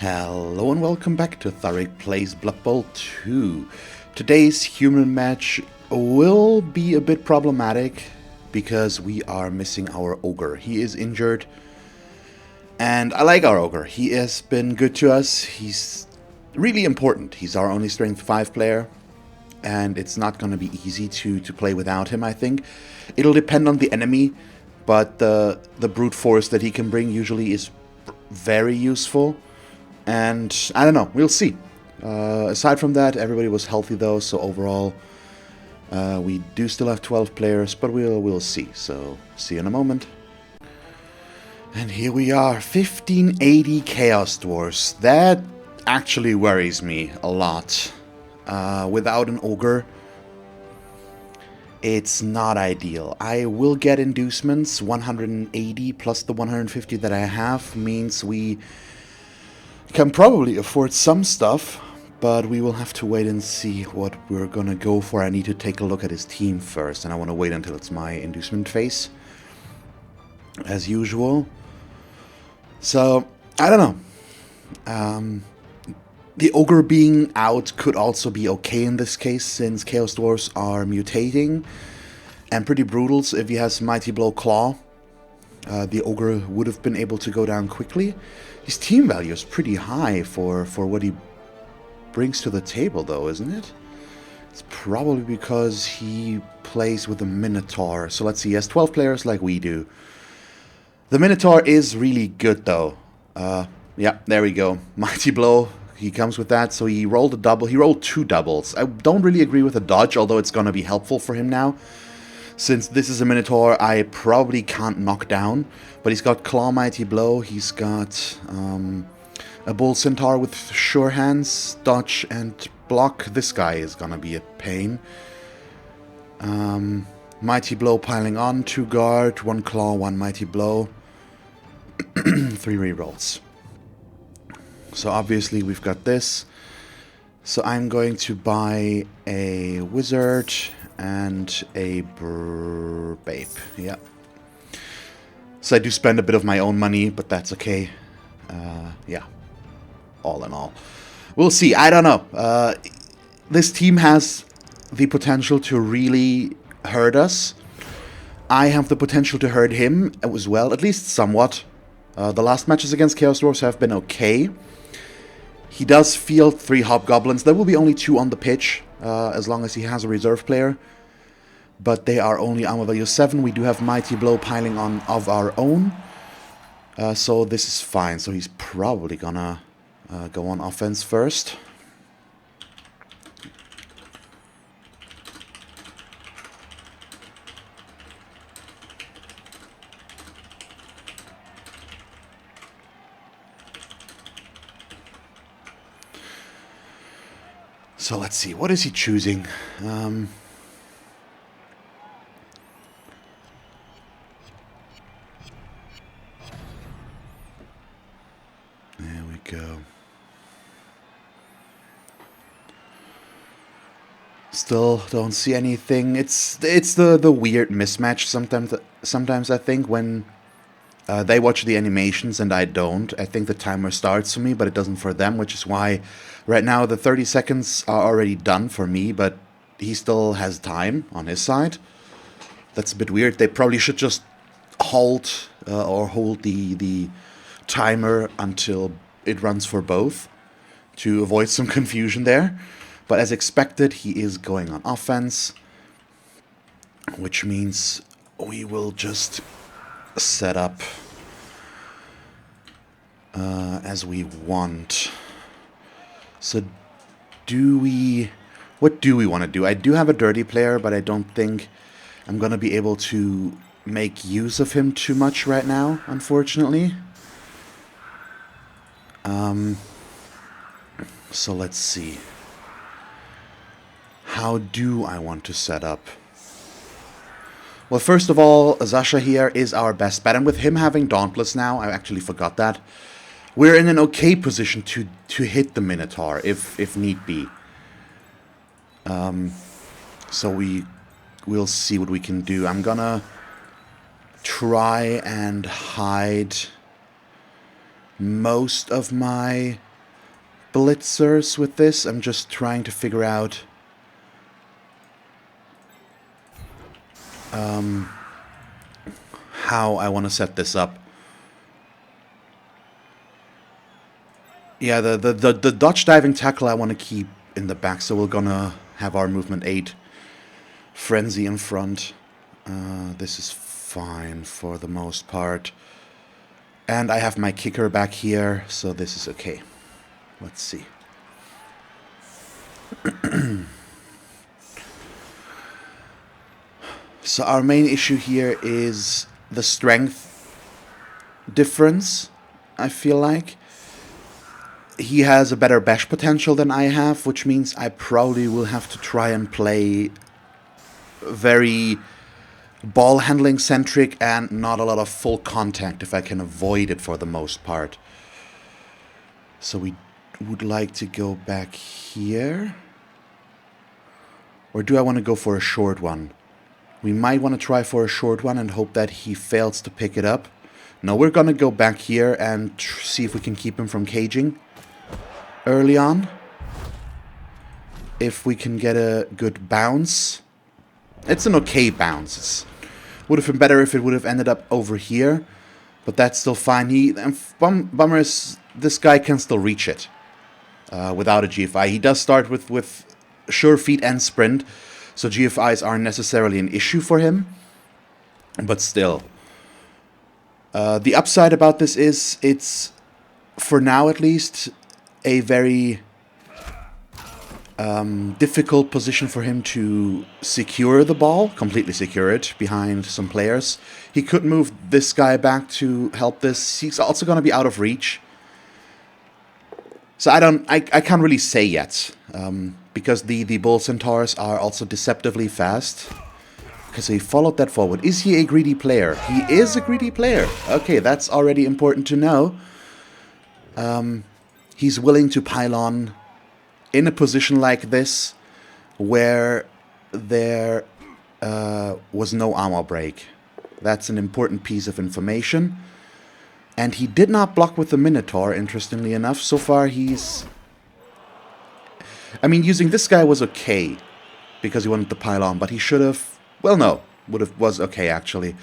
Hello and welcome back to Tharic Plays Blood Bowl 2. Today's human match will be a bit problematic because we are missing our ogre. He is injured and I like our ogre. He has been good to us. He's really important. He's our only strength 5 player and it's not going to be easy to play without him, I think. It'll depend on the enemy, but the brute force that he can bring usually is very useful. And I don't know, we'll see. Aside from that, everybody was healthy though, so overall we do still have 12 players, but we'll see. So see you in a moment. And here we are, 1580 Chaos Dwarves. That actually worries me a lot. Without an ogre, it's not ideal. I will get inducements. 180 plus the 150 that I have means we can probably afford some stuff, but we will have to wait and see what we're gonna go for. I need to take a look at his team first, and I want to wait until it's my inducement phase, as usual. So, I don't know. The ogre being out could also be okay in this case, since Chaos Dwarves are mutating and pretty brutal. So if he has Mighty Blow Claw, the ogre would have been able to go down quickly. His team value is pretty high for what he brings to the table, though, isn't it? It's probably because he plays with a Minotaur. So let's see, he has 12 players like we do. The Minotaur is really good, though. Yeah, there we go. Mighty Blow, he comes with that. So he rolled a double. He rolled 2 doubles. I don't really agree with the dodge, although it's going to be helpful for him now. Since this is a Minotaur, I probably can't knock down. But he's got Claw Mighty Blow, he's got a Bull Centaur with Sure Hands, Dodge, and Block. This guy is gonna be a pain. Mighty Blow piling on, 2 Guard, 1 Claw, 1 Mighty Blow, 3 rerolls. So obviously we've got this. So I'm going to buy a Wizard and a Babe, yeah. So I do spend a bit of my own money, but that's okay. Yeah, all in all. We'll see, I don't know. This team has the potential to really hurt us. I have the potential to hurt him as well, at least somewhat. The last matches against Chaos Dwarves have been okay. He does field 3 Hobgoblins. There will be only 2 on the pitch, as long as he has a reserve player. But they are only armor value 7. We do have Mighty Blow piling on of our own. So this is fine. So he's probably gonna go on offense first. So let's see. What is he choosing? Go. Still don't see anything. It's the weird mismatch sometimes I think when they watch the animations and I don't. I think the timer starts for me, but it doesn't for them, which is why right now the 30 seconds are already done for me, but he still has time on his side. That's a bit weird. They probably should just halt or hold the timer until it runs for both to avoid some confusion there. But as expected, he is going on offense, which means we will just set up as we want. So what do we want to do? I do have a dirty player, but I don't think I'm going to be able to make use of him too much right now, unfortunately. So let's see. How do I want to set up? Well, first of all, Zasha here is our best bet, and with him having Dauntless now, I actually forgot that, we're in an okay position to hit the Minotaur, if need be. So we'll see what we can do. I'm gonna try and hide most of my blitzers with this. I'm just trying to figure out how I want to set this up. Yeah, the dodge diving tackle I want to keep in the back, so we're gonna have our movement 8 frenzy in front. This is fine for the most part. And I have my kicker back here, so this is okay. Let's see. So our main issue here is the strength difference, I feel like. He has a better bash potential than I have, which means I probably will have to try and play very ball handling centric and not a lot of full contact if I can avoid it for the most part. So we would like to go back here. Or do I want to go for a short one? We might want to try for a short one and hope that he fails to pick it up. No, we're going to go back here and see if we can keep him from caging early on. If we can get a good bounce. It's an okay bounce. Would have been better if it would have ended up over here. But that's still fine. Bummer is this guy can still reach it without a GFI. He does start with sure feet and sprint. So GFIs aren't necessarily an issue for him. But still. The upside about this is it's, for now at least, a very difficult position for him to secure the ball, completely secure it behind some players. He could move this guy back to help this. He's also going to be out of reach. So I can't really say yet, because the Bull Centaurs are also deceptively fast. Because he followed that forward. Is he a greedy player? He is a greedy player. Okay, that's already important to know. He's willing to pile on in a position like this where there was no armor break. That's an important piece of information. And he did not block with the Minotaur, interestingly enough. So far he's... I mean, using this guy was okay because he wanted to pile on, but he should have... Well, no, was okay, actually.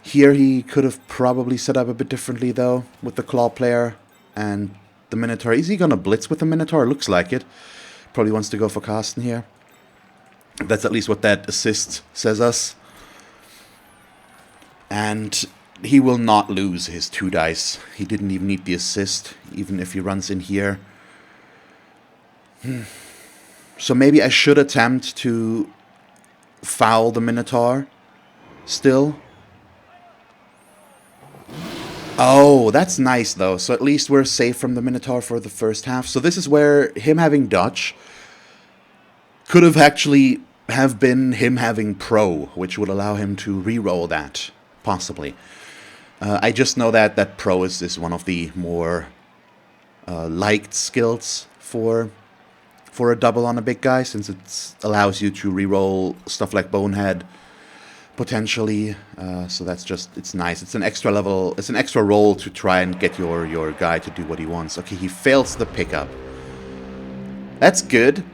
Here he could have probably set up a bit differently, though, with the Claw player and the Minotaur. Is he going to blitz with the Minotaur? Looks like it. Probably wants to go for Carsten here. That's at least what that assist says us. And he will not lose his 2 dice. He didn't even need the assist, even if he runs in here. So maybe I should attempt to foul the Minotaur still. Oh, that's nice, though. So at least we're safe from the Minotaur for the first half. So this is where him having dodge could have actually have been him having pro, which would allow him to re-roll that, possibly. I just know that pro is one of the more liked skills for a double on a big guy, since it allows you to re-roll stuff like Bonehead, potentially. So that's just, it's nice. It's an extra level, it's an extra roll to try and get your guy to do what he wants. Okay, he fails the pickup. That's good.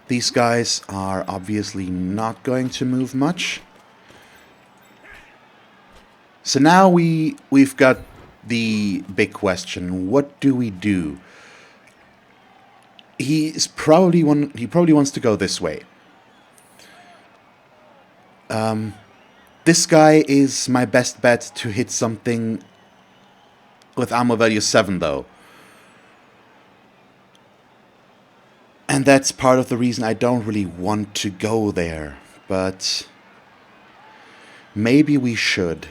These guys are obviously not going to move much. So now we've got the big question. What do we do? He probably wants to go this way. This guy is my best bet to hit something with armor value 7, though. And that's part of the reason I don't really want to go there. But maybe we should.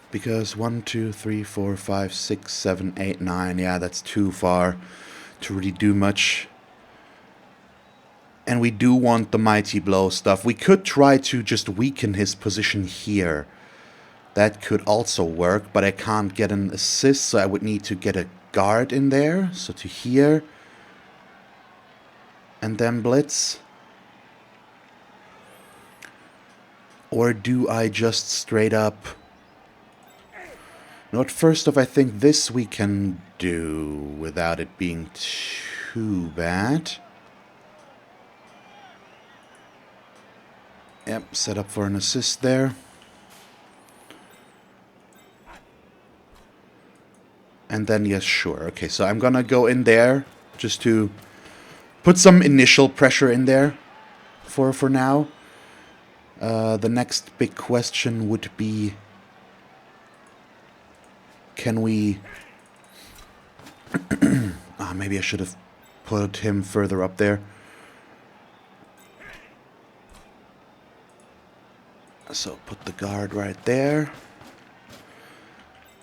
Because 1, 2, 3, 4, 5, 6, 7, 8, 9. Yeah, that's too far to really do much. And we do want the Mighty Blow stuff. We could try to just weaken his position here. That could also work, but I can't get an assist, so I would need to get a guard in there. So to here. And then blitz. Or do I just straight up Note first off, I think this we can do without it being too bad. Yep, set up for an assist there. And then, yes, sure. Okay, so I'm gonna go in there just to put some initial pressure in there for now. The next big question would be, can we... maybe I should have put him further up there. So put the guard right there.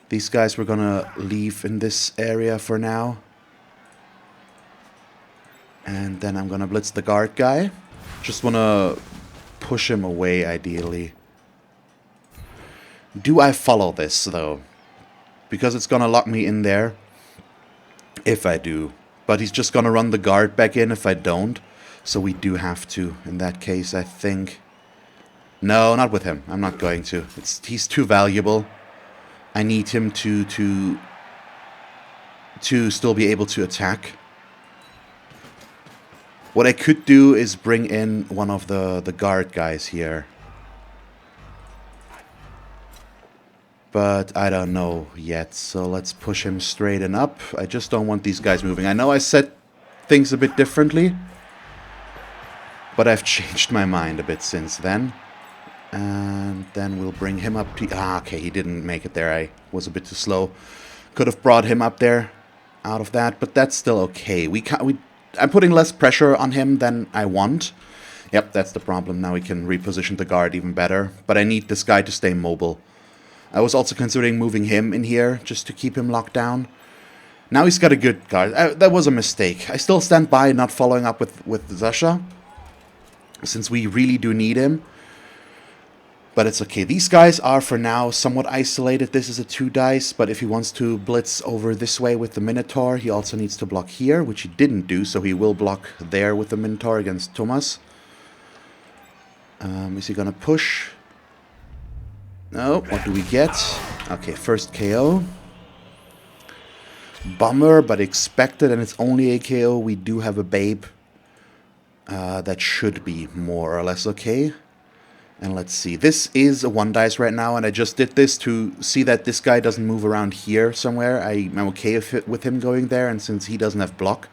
These guys we're gonna leave in this area for now. And then I'm gonna blitz the guard guy. Just wanna push him away, ideally. Do I follow this, though? Because it's gonna lock me in there. If I do. But he's just gonna run the guard back in if I don't. So we do have to, in that case, I think. No, not with him. I'm not going to. He's too valuable. I need him to still be able to attack. What I could do is bring in one of the guard guys here. But I don't know yet, so let's push him straight and up. I just don't want these guys moving. I know I said things a bit differently, but I've changed my mind a bit since then. And then we'll bring him up. Okay, he didn't make it there. I was a bit too slow. Could have brought him up there out of that, but that's still okay. I'm putting less pressure on him than I want. Yep, that's the problem. Now we can reposition the guard even better. But I need this guy to stay mobile. I was also considering moving him in here just to keep him locked down. Now he's got a good guard. That was a mistake. I still stand by not following up with Zasha, since we really do need him. But it's okay. These guys are, for now, somewhat isolated. This is a 2 dice, but if he wants to blitz over this way with the Minotaur, he also needs to block here, which he didn't do, so he will block there with the Minotaur against Thomas. Is he gonna push? No. What do we get? Okay, first KO. Bummer, but expected, and it's only a KO. We do have a Babe. That should be more or less okay. And let's see, this is a 1 dice right now, and I just did this to see that this guy doesn't move around here somewhere. I'm okay with him going there, and since he doesn't have block,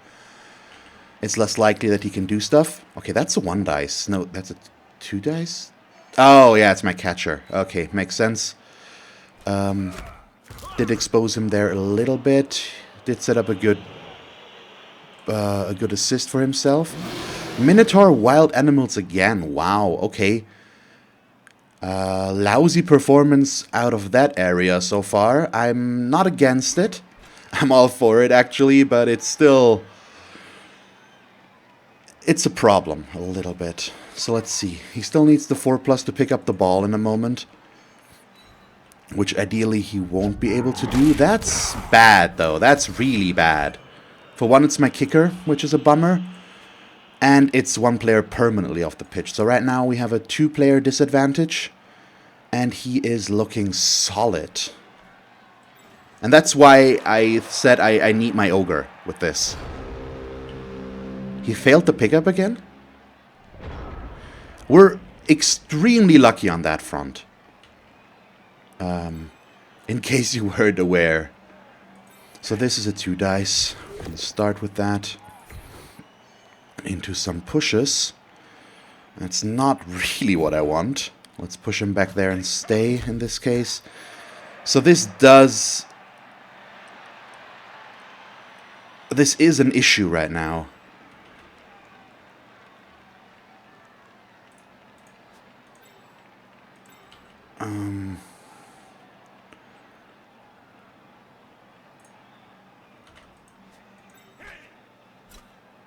it's less likely that he can do stuff. Okay, that's a 1 dice. No, that's a 2 dice? Oh, yeah, it's my catcher. Okay, makes sense. Did expose him there a little bit. Did set up a good assist for himself. Minotaur wild animals again. Wow, okay. Lousy performance out of that area so far. I'm not against it. I'm all for it, actually, but it's still... It's a problem, a little bit. So let's see. He still needs the 4+ to pick up the ball in a moment, which ideally he won't be able to do. That's bad, though. That's really bad. For one, it's my kicker, which is a bummer. And it's 1 player permanently off the pitch. So right now we have a 2-player disadvantage. And he is looking solid. And that's why I said I need my ogre with this. He failed the pickup again? We're extremely lucky on that front. In case you weren't aware. So this is a 2 dice. We'll start with that. Into some pushes. That's not really what I want. Let's push him back there and stay in this case. So this is an issue right now.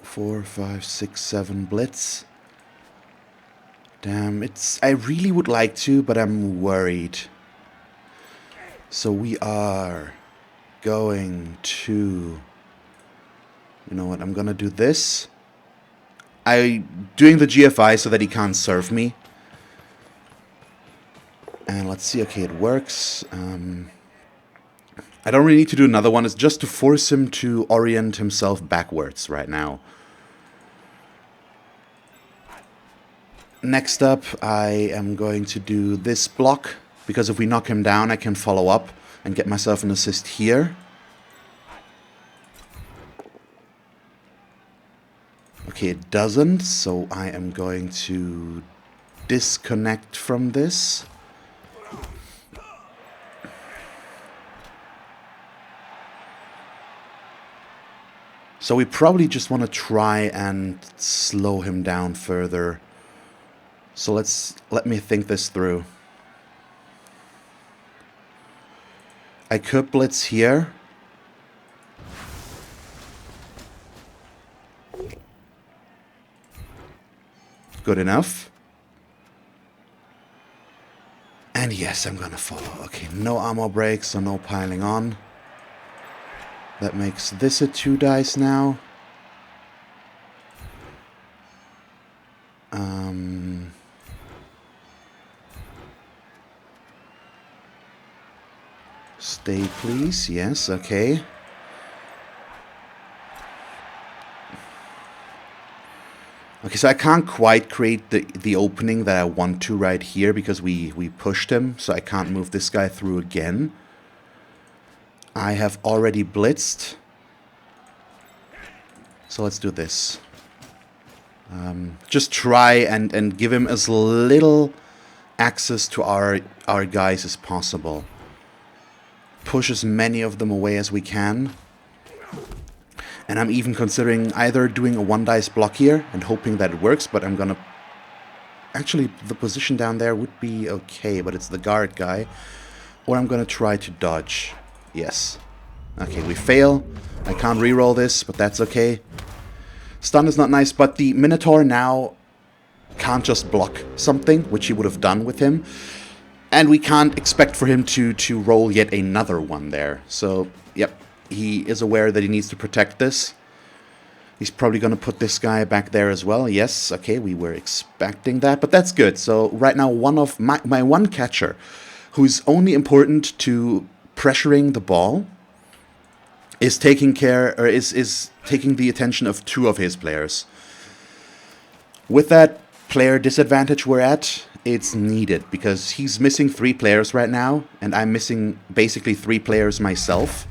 Four, 5, 6, 7 blitz. Damn, I really would like to, but I'm worried. So we are going to... You know what, I'm gonna do this. Doing the GFI so that he can't serve me. And let's see, okay, it works. I don't really need to do another one. It's just to force him to orient himself backwards right now. Next up, I am going to do this block, because if we knock him down, I can follow up and get myself an assist here. Okay, it doesn't, so I am going to disconnect from this. So we probably just want to try and slow him down further. So let me think this through. I could blitz here. Good enough. And yes, I'm gonna follow. Okay, no armor breaks, so no piling on. That makes this a 2 dice now. Stay, please. Yes, okay. Okay, so I can't quite create the opening that I want to right here because we pushed him, so I can't move this guy through again. I have already blitzed. So let's do this. Just try and give him as little access to our guys as possible. Push as many of them away as we can. And I'm even considering either doing a 1 dice block here and hoping that it works, but I'm gonna... Actually, the position down there would be okay, but it's the guard guy. Or I'm gonna try to dodge. Yes. Okay, we fail. I can't reroll this, but that's okay. Stun is not nice, but the Minotaur now can't just block something, which he would have done with him. And we can't expect for him to roll yet another one there. So, yep, he is aware that he needs to protect this. He's probably going to put this guy back there as well. Yes, okay, we were expecting that, but that's good. So right now, one of my one catcher, who's only important to pressuring the ball, is taking care, or is taking the attention of 2 of his players. With that player disadvantage we're at, it's needed, because he's missing 3 players right now, and I'm missing basically 3 players myself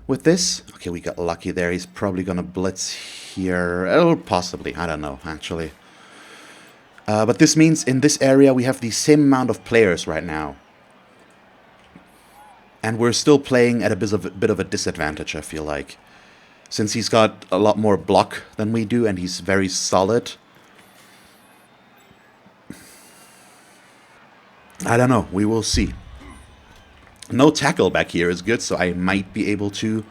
with this. Okay, we got lucky there. He's probably gonna blitz here. Oh, possibly. I don't know, actually. But this means in this area we have the same amount of players right now. And we're still playing at a bit of a disadvantage, I feel like. Since he's got a lot more block than we do, and he's very solid. I don't know, we will see. No tackle back here is good, so I might be able to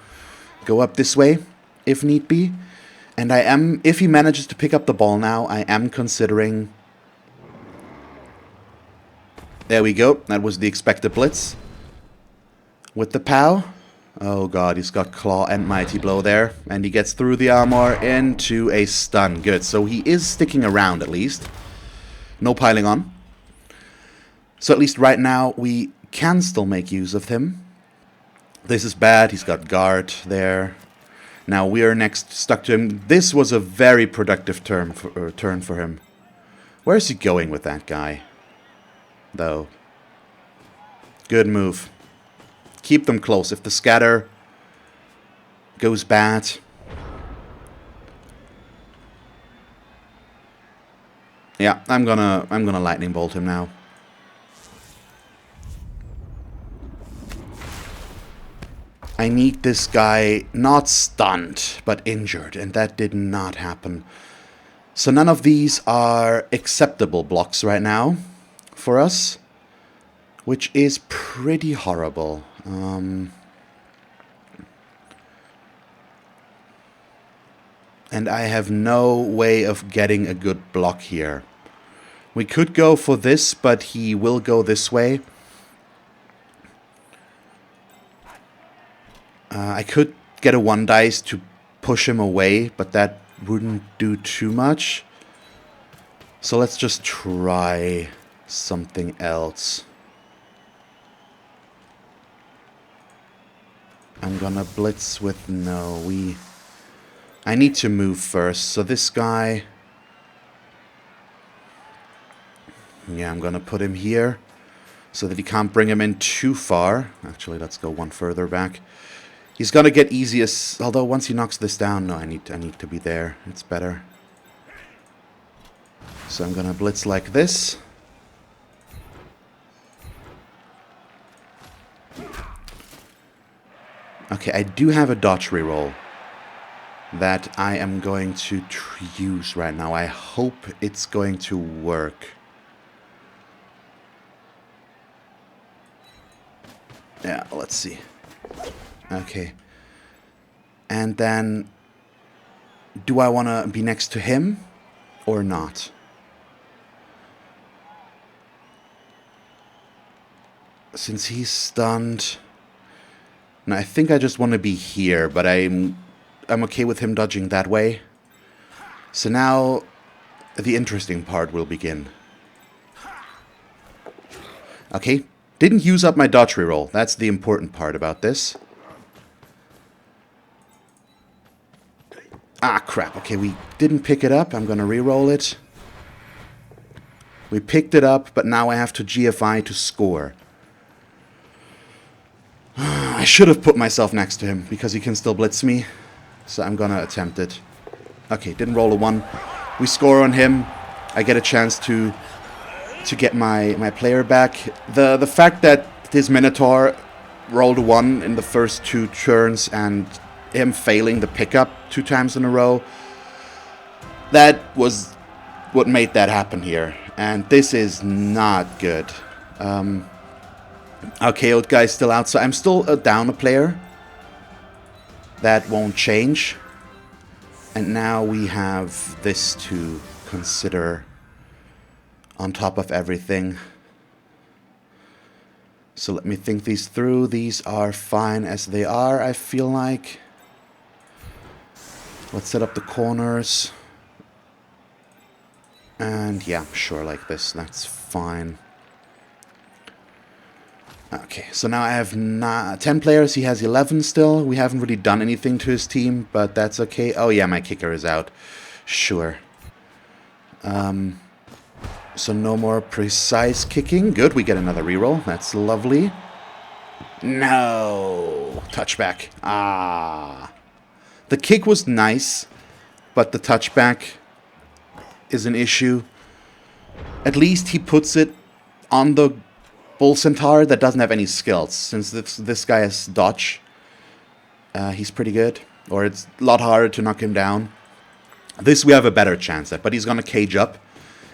go up this way, if need be. And I am, if he manages to pick up the ball now, I am considering... There we go, that was the expected blitz. With the POW. Oh god, he's got Claw and Mighty Blow there. And he gets through the armor into a stun. Good, so he is sticking around at least. No piling on. So at least right now we can still make use of him. This is bad, he's got guard there. Now we are next stuck to him. This was a very productive turn for him. Where is he going with that guy? Though. Good move. Keep them close. If the scatter goes bad... Yeah, I'm gonna lightning bolt him now. I need this guy not stunned, but injured, and that did not happen. So none of these are acceptable blocks right now for us, which is pretty horrible. And I have no way of getting a good block here. We could go for this, but he will go this way. I could get a 1 dice to push him away, but that wouldn't do too much. So let's just try something else. I'm gonna blitz with... No, I need to move first. So this guy... Yeah, I'm gonna put him here so that he can't bring him in too far. Actually, let's go one further back. He's gonna get easiest... Although once he knocks this down... No, I need to be there. It's better. So I'm gonna blitz like this. Okay, I do have a dodge reroll that I am going to use right now. I hope it's going to work. Yeah, let's see. Okay. And then, do I want to be next to him or not? Since he's stunned... No, I think I just want to be here, but I'm okay with him dodging that way. So now, the interesting part will begin. Okay, didn't use up my dodge reroll. That's the important part about this. Ah, crap. Okay, we didn't pick it up. I'm gonna reroll it. We picked it up, but now I have to GFI to score. I should have put myself next to him, because he can still blitz me. So I'm gonna attempt it. Okay, didn't roll a 1. We score on him. I get a chance to get my player back. The fact that his Minotaur rolled a 1 in the first 2 turns and him failing the pickup 2 times in a row, that was what made that happen here. And this is not good. Our KO'd guy's still out, so I'm still down a player. That won't change. And now we have this to consider on top of everything. So let me think these through. These are fine as they are, I feel like. Let's set up the corners. And yeah, sure, like this. That's fine. Okay, so now I have 10 players. He has 11 still. We haven't really done anything to his team, but that's okay. Oh yeah, my kicker is out. Sure. So no more precise kicking. Good, we get another reroll. That's lovely. No! Touchback. Ah. The kick was nice, but the touchback is an issue. At least he puts it on the Bull Centaur that doesn't have any skills. Since this guy has dodge, he's pretty good. Or it's a lot harder to knock him down. This we have a better chance at, but he's gonna cage up.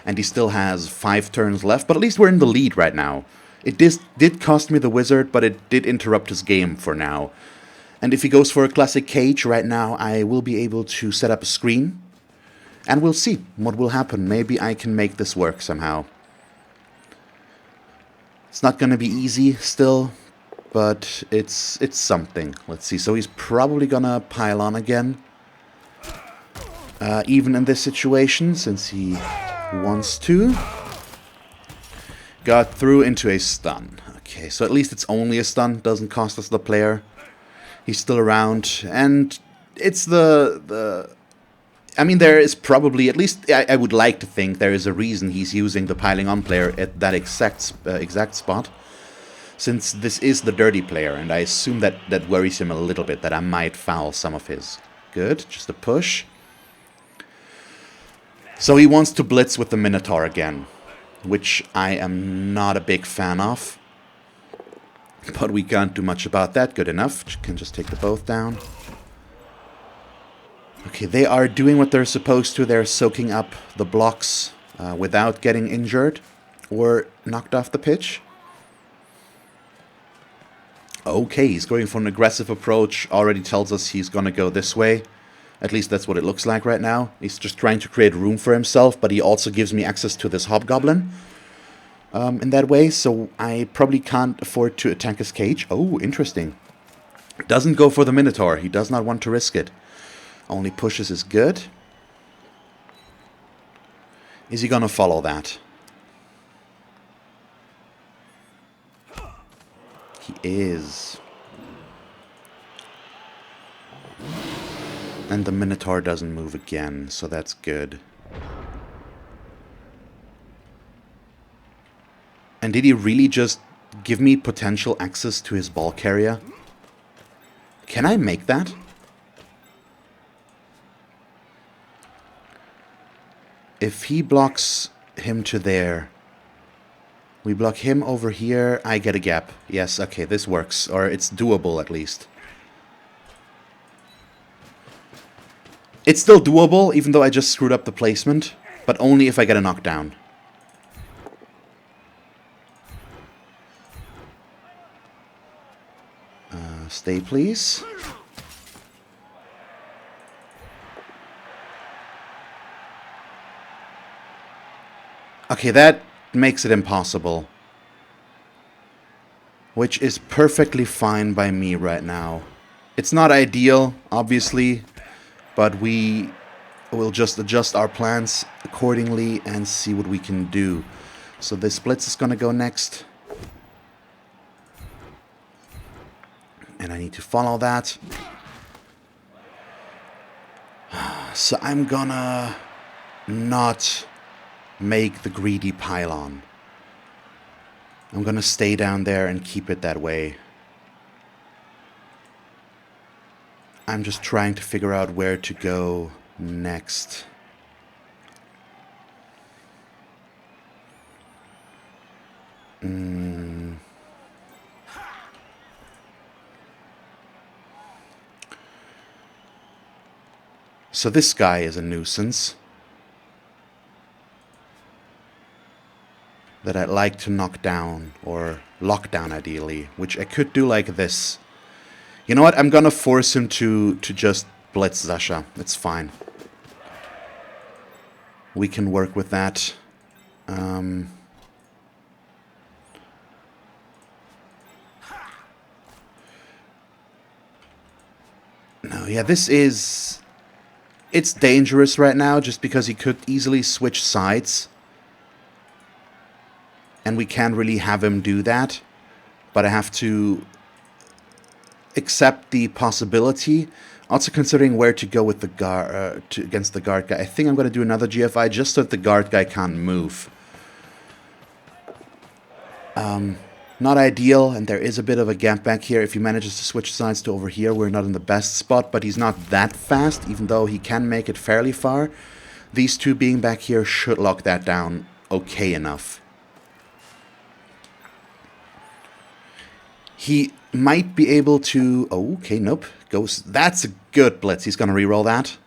And he still has 5 turns left, but at least we're in the lead right now. It did cost me the wizard, but it did interrupt his game for now. And if he goes for a classic cage right now, I will be able to set up a screen. And we'll see what will happen. Maybe I can make this work somehow. It's not going to be easy still, but it's something. Let's see. So he's probably going to pile on again. Even in this situation, since he wants to. Got through into a stun. Okay, so at least it's only a stun. Doesn't cost us the player. He's still around. And it's I mean, there is probably, at least I would like to think, there is a reason he's using the piling on player at that exact spot. Since this is the dirty player, and I assume that worries him a little bit, that I might foul some of his. Good, just a push. So he wants to blitz with the Minotaur again, which I am not a big fan of. But we can't do much about that. Good enough. Can just take the both down. Okay, they are doing what they're supposed to. They're soaking up the blocks without getting injured or knocked off the pitch. Okay, he's going for an aggressive approach. Already tells us he's going to go this way. At least that's what it looks like right now. He's just trying to create room for himself, but he also gives me access to this hobgoblin in that way, so I probably can't afford to attack his cage. Oh, interesting. Doesn't go for the Minotaur. He does not want to risk it. Only pushes is good. Is he gonna follow that? He is. And the Minotaur doesn't move again, so that's good. And did he really just give me potential access to his ball carrier? Can I make that? If he blocks him to there, we block him over here, I get a gap. Yes, okay, this works. Or it's doable at least. It's still doable, even though I just screwed up the placement. But only if I get a knockdown. Stay, please. Okay, that makes it impossible. Which is perfectly fine by me right now. It's not ideal, obviously. But we will just adjust our plans accordingly and see what we can do. So this Blitz is gonna go next. And I need to follow that. So I'm gonna not make the greedy pylon. I'm gonna stay down there and keep it that way. I'm just trying to figure out where to go next. So this guy is a nuisance that I'd like to knock down, or lock down ideally, which I could do like this. You know what? I'm gonna force him to just blitz Zasha. It's fine. We can work with that. No, yeah, this is... It's dangerous right now, just because he could easily switch sides. And we can't really have him do that. But I have to accept the possibility. Also considering where to go with the guard against the guard guy. I think I'm going to do another GFI just so that the guard guy can't move. Not ideal, and there is a bit of a gap back here. If he manages to switch sides to over here, we're not in the best spot, but he's not that fast, even though he can make it fairly far. These two being back here should lock that down okay enough. He might be able to... Oh, okay, nope. Goes. That's a good blitz. He's going to reroll that.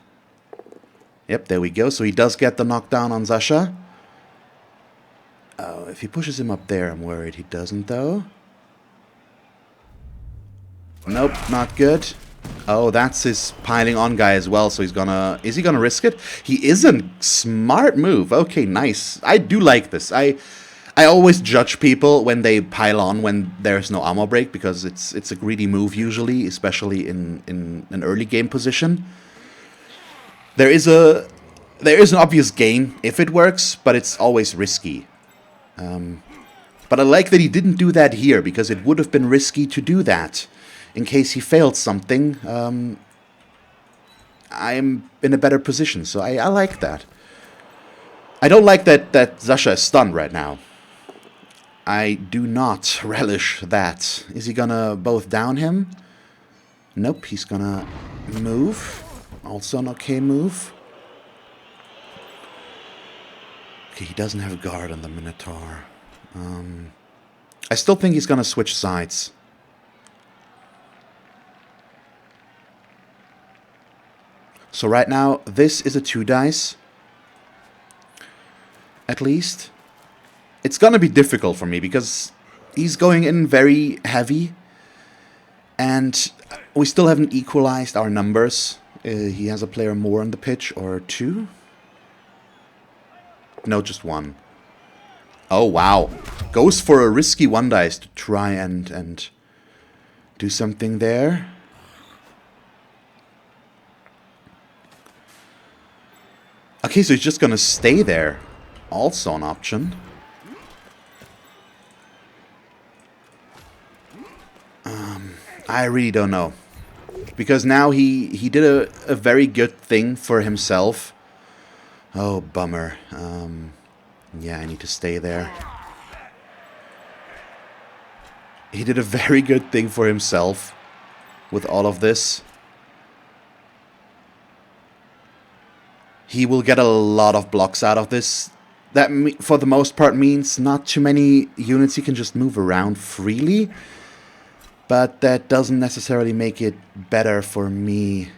Yep, there we go. So he does get the knockdown on Zasha. Oh, if he pushes him up there, I'm worried he doesn't, though. Nope, not good. Oh, that's his piling on guy as well, so he's gonna... Is he gonna risk it? He isn't. Smart move. Okay, nice. I do like this. I always judge people when they pile on when there's no armor break, because it's a greedy move usually, especially in an early game position. There is an obvious gain if it works, but it's always risky. But I like that he didn't do that here, because it would have been risky to do that. In case he failed something, I'm in a better position, so I like that. I don't like that Zasha is stunned right now. I do not relish that. Is he gonna both down him? Nope, he's gonna move. Also an okay move. Okay, he doesn't have a guard on the Minotaur. I still think he's gonna switch sides. So right now, this is a 2 dice. At least. It's gonna be difficult for me, because he's going in very heavy. And we still haven't equalized our numbers. He has a player more on the pitch, or 2? No, just 1. Oh, wow. Goes for a risky 1 dice to try and do something there. Okay, so he's just gonna stay there. Also an option. I really don't know. Because now he did a very good thing for himself. Oh, bummer. Yeah, I need to stay there. He did a very good thing for himself with all of this. He will get a lot of blocks out of this. That, for the most part, means not too many units he can just move around freely. But that doesn't necessarily make it better for me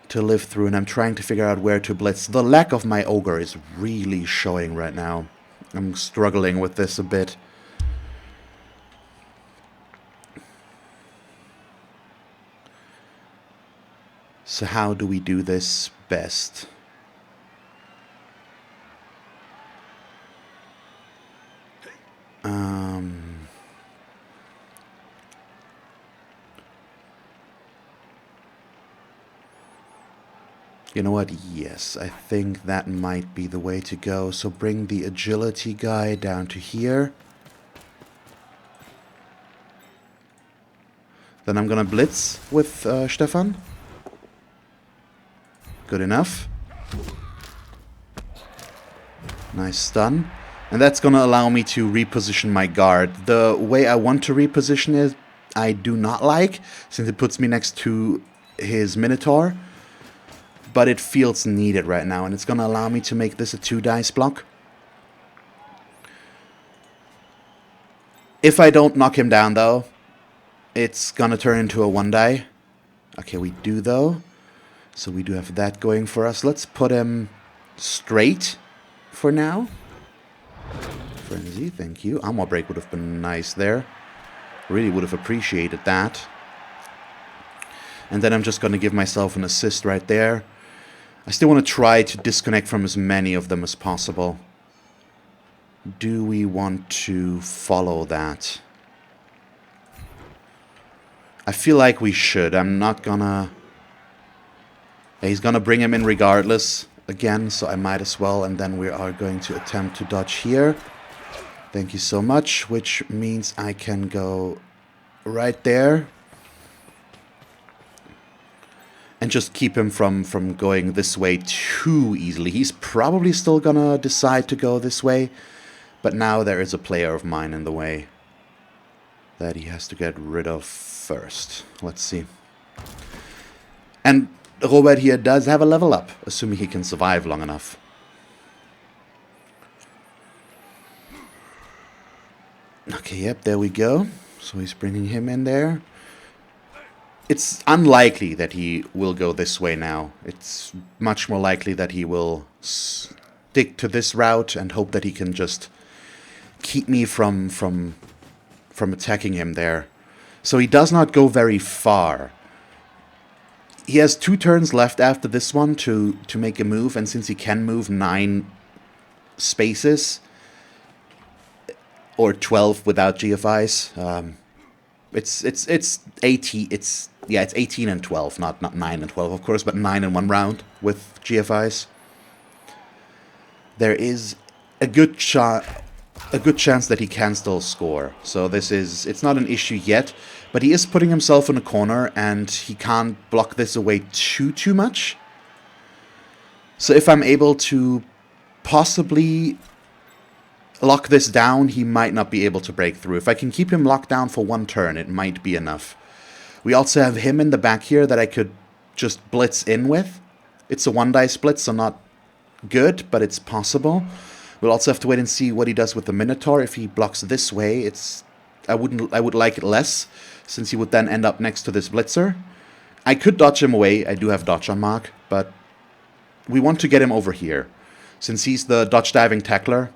to live through, and I'm trying to figure out where to blitz. The lack of my ogre is really showing right now. I'm struggling with this a bit. So how do we do this best? You know what? Yes, I think that might be the way to go. So bring the agility guy down to here. Then I'm gonna blitz with Stefan. Good enough. Nice stun. And that's gonna allow me to reposition my guard. The way I want to reposition it, I do not like, since it puts me next to his Minotaur. But it feels needed right now, and it's gonna allow me to make this a 2-dice block. If I don't knock him down, though, it's gonna turn into a 1-die. Okay, we do, though. So we do have that going for us. Let's put him straight for now. Frenzy, thank you. Armor break would have been nice there. Really would have appreciated that. And then I'm just gonna give myself an assist right there. I still want to try to disconnect from as many of them as possible. Do we want to follow that? I feel like we should. I'm not gonna... He's gonna bring him in regardless again, so I might as well. And then we are going to attempt to dodge here. Thank you so much, which means I can go right there. And just keep him from going this way too easily. He's probably still gonna decide to go this way. But now there is a player of mine in the way that he has to get rid of first. Let's see. And Robert here does have a level up, assuming he can survive long enough. Okay, yep, there we go. So he's bringing him in there. It's unlikely that he will go this way now. It's much more likely that he will stick to this route and hope that he can just keep me from attacking him there. So he does not go very far. He has 2 turns left after this one to make a move, and since he can move 9 spaces, or 12 without GFIs, it's 18. It's 18 and 12, not 9 and 12, of course, but 9 in 1 round with GFIs. There is a good chance that he can still score. So it's not an issue yet, but he is putting himself in a corner, and he can't block this away too much. So if I'm able to possibly lock this down, he might not be able to break through. If I can keep him locked down for 1 turn, it might be enough. We also have him in the back here that I could just blitz in with. It's a 1-die split, so not good, but it's possible. We'll also have to wait and see what he does with the Minotaur. If he blocks this way, I would like it less, since he would then end up next to this blitzer. I could dodge him away. I do have dodge on Mark, but we want to get him over here, since he's the dodge diving tackler.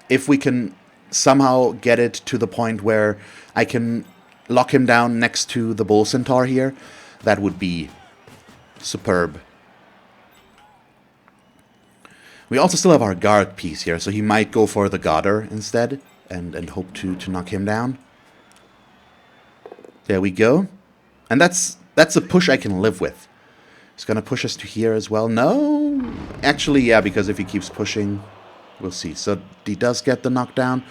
If we can somehow get it to the point where I can lock him down next to the Bull Centaur here, that would be superb. We also still have our guard piece here, so he might go for the Garter instead and hope to knock him down. There we go. And that's a push I can live with. He's gonna push us to here as well. No? Actually, yeah, because if he keeps pushing, we'll see. So he does get the knockdown,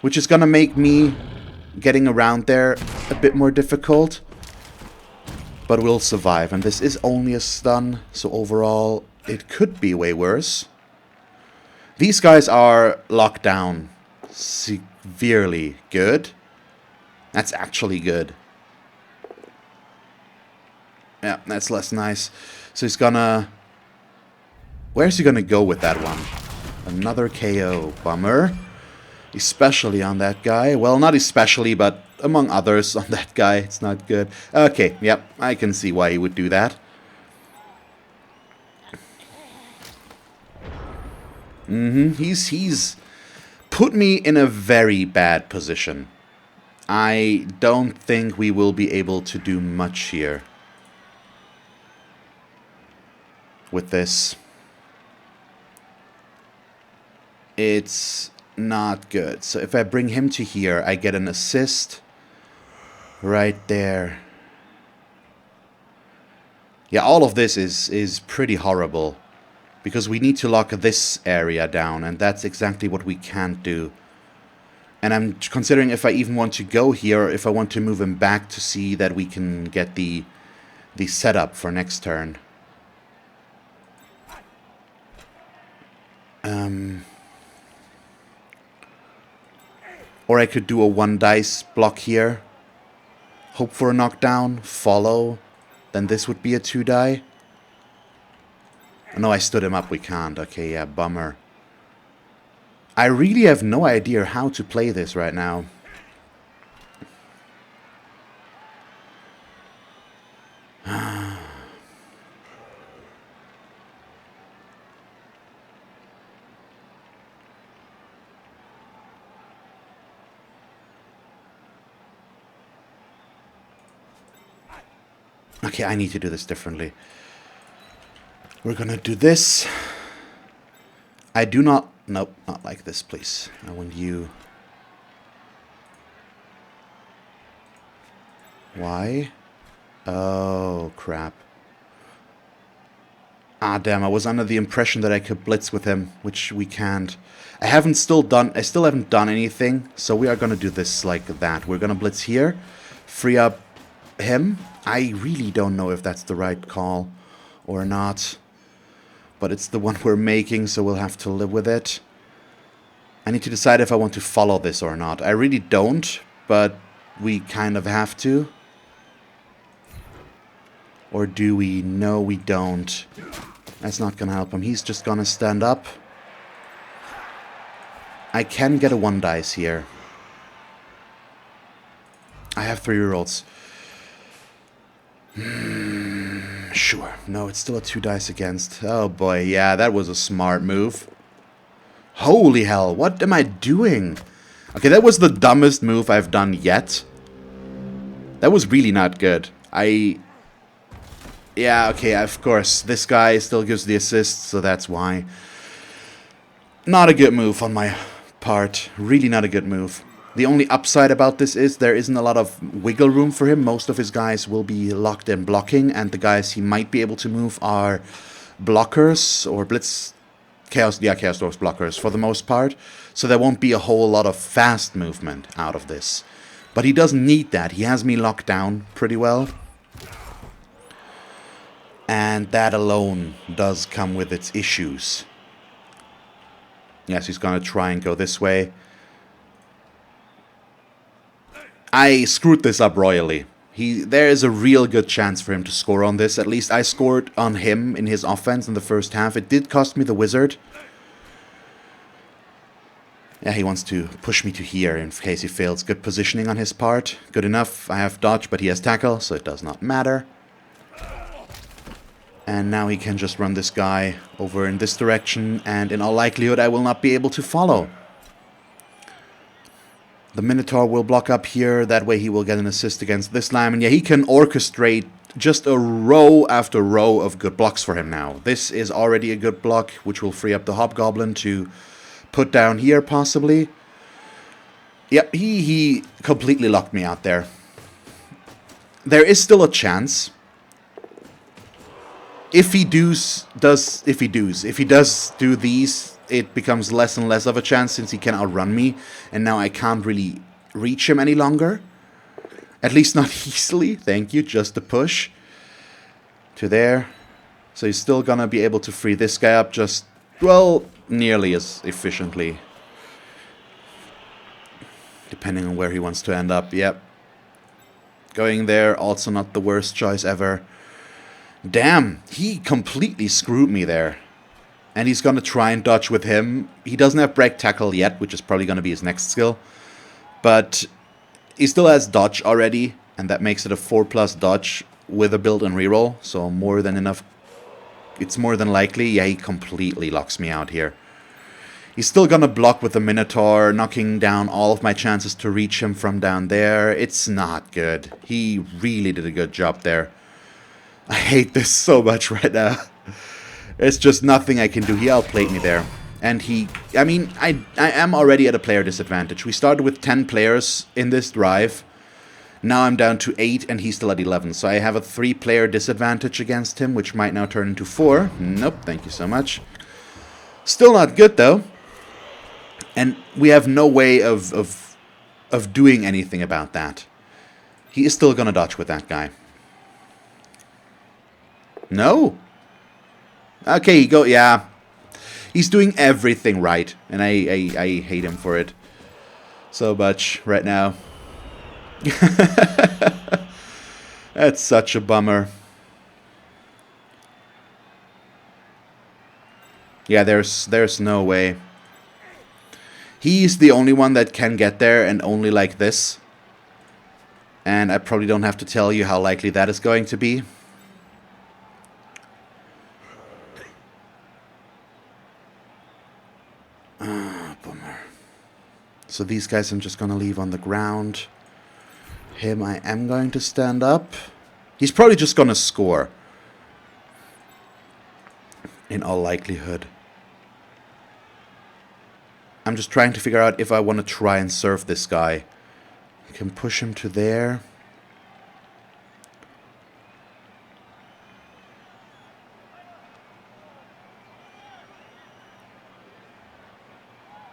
which is gonna make me getting around there a bit more difficult. But we'll survive. And this is only a stun, so overall it could be way worse. These guys are locked down severely. Good. That's actually good. Yeah, that's less nice. So he's gonna... Where's he gonna go with that one? Another KO. Bummer. Especially on that guy. Well, not especially, but among others on that guy. It's not good. Okay, yep. I can see why he would do that. He's put me in a very bad position. I don't think we will be able to do much here with this. It's not good. So if I bring him to here, I get an assist right there. Yeah, all of this is pretty horrible. Because we need to lock this area down, and that's exactly what we can't do. And I'm considering if I even want to go here, or if I want to move him back to see that we can get the setup for next turn. Or I could do a 1 dice block here. Hope for a knockdown, follow. Then this would be a 2 die. No, I stood him up. We can't. Okay, yeah, bummer. I really have no idea how to play this right now. Okay, I need to do this differently. We're gonna do this. I do not... Nope, not like this, please. I want you... Why? Oh, crap. Ah, damn, I was under the impression that I could blitz with him, which we can't. I still haven't done anything, so we are gonna do this like that. We're gonna blitz here, free up him. I really don't know if that's the right call or not. But it's the one we're making, so we'll have to live with it. I need to decide if I want to follow this or not. I really don't, but we kind of have to. Or do we? No, we don't. That's not gonna help him. He's just gonna stand up. I can get a 1 dice here. I have 3 rerolls. Sure. No, it's still a 2 dice against. Oh boy, yeah, that was a smart move. Holy hell, what am I doing? Okay, that was the dumbest move I've done yet. That was really not good. Yeah, okay, of course. This guy still gives the assist, so that's why. Not a good move on my part. Really not a good move. The only upside about this is there isn't a lot of wiggle room for him. Most of his guys will be locked in blocking, and the guys he might be able to move are blockers or blitz... Chaos Dwarves blockers for the most part. So there won't be a whole lot of fast movement out of this. But he doesn't need that. He has me locked down pretty well. And that alone does come with its issues. Yes, he's gonna try and go this way. I screwed this up royally. There is a real good chance for him to score on this. At least I scored on him in his offense in the first half. It did cost me the wizard. Yeah, he wants to push me to here in case he fails. Good positioning on his part. Good enough. I have dodge, but he has tackle, so it does not matter. And now he can just run this guy over in this direction, and in all likelihood I will not be able to follow. The Minotaur will block up here, that way he will get an assist against this lamb, and yeah, he can orchestrate just a row after row of good blocks for him now. This is already a good block, which will free up the Hobgoblin to put down here, possibly. Yep, he completely locked me out there. There is still a chance. If he does do these, it becomes less and less of a chance since he can outrun me, and now I can't really reach him any longer. At least not easily. Thank you, just a push. to there. So he's still gonna be able to free this guy up just, well, nearly as efficiently. Depending on where he wants to end up, yep. Going there, also not the worst choice ever. Damn, he completely screwed me there. And he's gonna try and dodge with him. He doesn't have break tackle yet, which is probably gonna be his next skill. But he still has dodge already, and that makes it a 4+ dodge with a built-in reroll. So more than enough. It's more than likely. Yeah, he completely locks me out here. He's still gonna block with the Minotaur, knocking down all of my chances to reach him from down there. It's not good. He really did a good job there. I hate this so much right now. There's just nothing I can do. He outplayed me there. And I mean, I am already at a player disadvantage. We started with 10 players in this drive. Now I'm down to 8 and he's still at 11. So I have a 3-player disadvantage against him, which might now turn into 4. Nope, thank you so much. Still not good though. And we have no way of doing anything about that. He is still gonna dodge with that guy. No. Okay, yeah. He's doing everything right, and I hate him for it so much right now. That's such a bummer. Yeah, there's no way. He's the only one that can get there, and only like this. And I probably don't have to tell you how likely that is going to be. Bummer. So these guys I'm just gonna leave on the ground. Him I am going to stand up. He's probably just gonna score. In all likelihood. I'm just trying to figure out if I want to try and serve this guy. I can push him to there.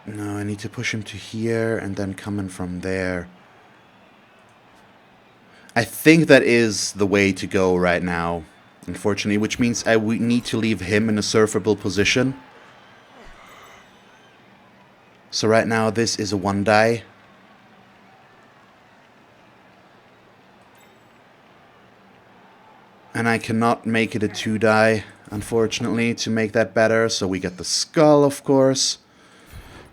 No, I need to push him to here and then come in from there. I think that is the way to go right now, unfortunately, which means I would need to leave him in a surfable position. So right now this is a 1-die. And I cannot make it a 2-die, unfortunately, to make that better. So we get the skull, of course.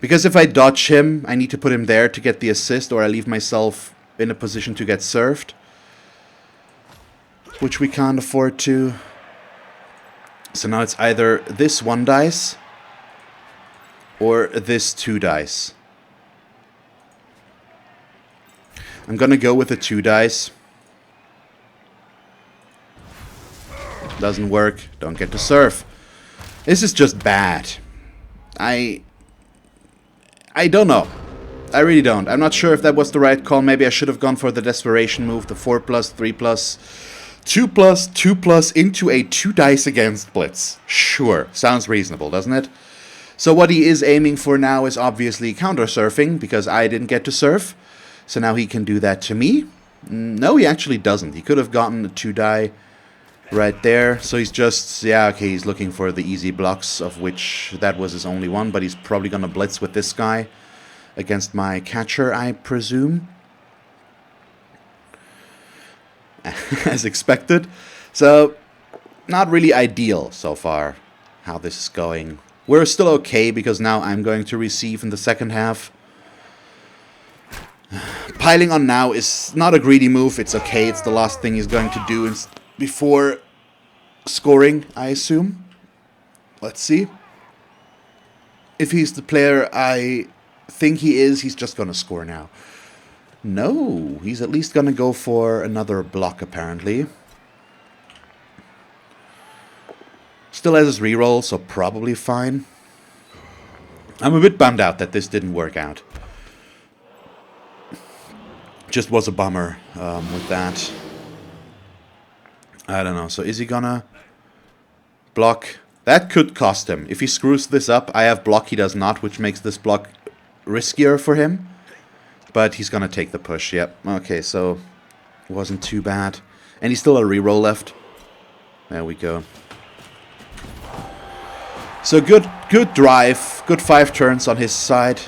Because if I dodge him, I need to put him there to get the assist, or I leave myself in a position to get served. Which we can't afford to. So now it's either this 1 dice or this 2 dice. I'm gonna go with the 2 dice. Doesn't work. Don't get to serve. This is just bad. I don't know. I really don't. I'm not sure if that was the right call. Maybe I should have gone for the Desperation move, the 4+, 3+, 2+, 2+ into a 2 dice against Blitz. Sure. Sounds reasonable, doesn't it? So what he is aiming for now is obviously counter-surfing, because I didn't get to surf. So now he can do that to me. No, he actually doesn't. He could have gotten a 2-die right there. So he's just, yeah, okay, he's looking for the easy blocks, of which that was his only one. But he's probably going to blitz with this guy against my catcher, I presume. As expected. So, not really ideal so far, how this is going. We're still okay, because now I'm going to receive in the second half. Piling on now is not a greedy move. It's okay. It's the last thing he's going to do before scoring, I assume. Let's see. If he's the player I think he is, he's just going to score now. No, he's at least going to go for another block, apparently. Still has his reroll, so probably fine. I'm a bit bummed out that this didn't work out. Just was a bummer with that. I don't know. So is he gonna block? That could cost him. If he screws this up, I have block, he does not, which makes this block riskier for him. But he's gonna take the push, yep. Okay, so it wasn't too bad. And he's still a reroll left. There we go. So good drive, good 5 turns on his side.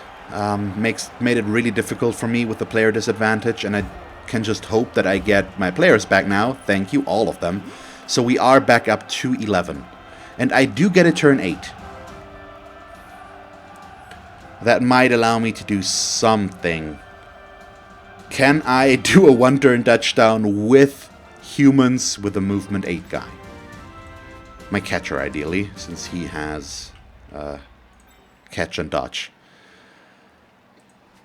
Made it really difficult for me with the player disadvantage, and I can just hope that I get my players back now. Thank you, all of them. So we are back up to 11. And I do get a turn 8. That might allow me to do something. Can I do a 1-turn touchdown with humans with a movement 8 guy? My catcher, ideally, since he has catch and dodge.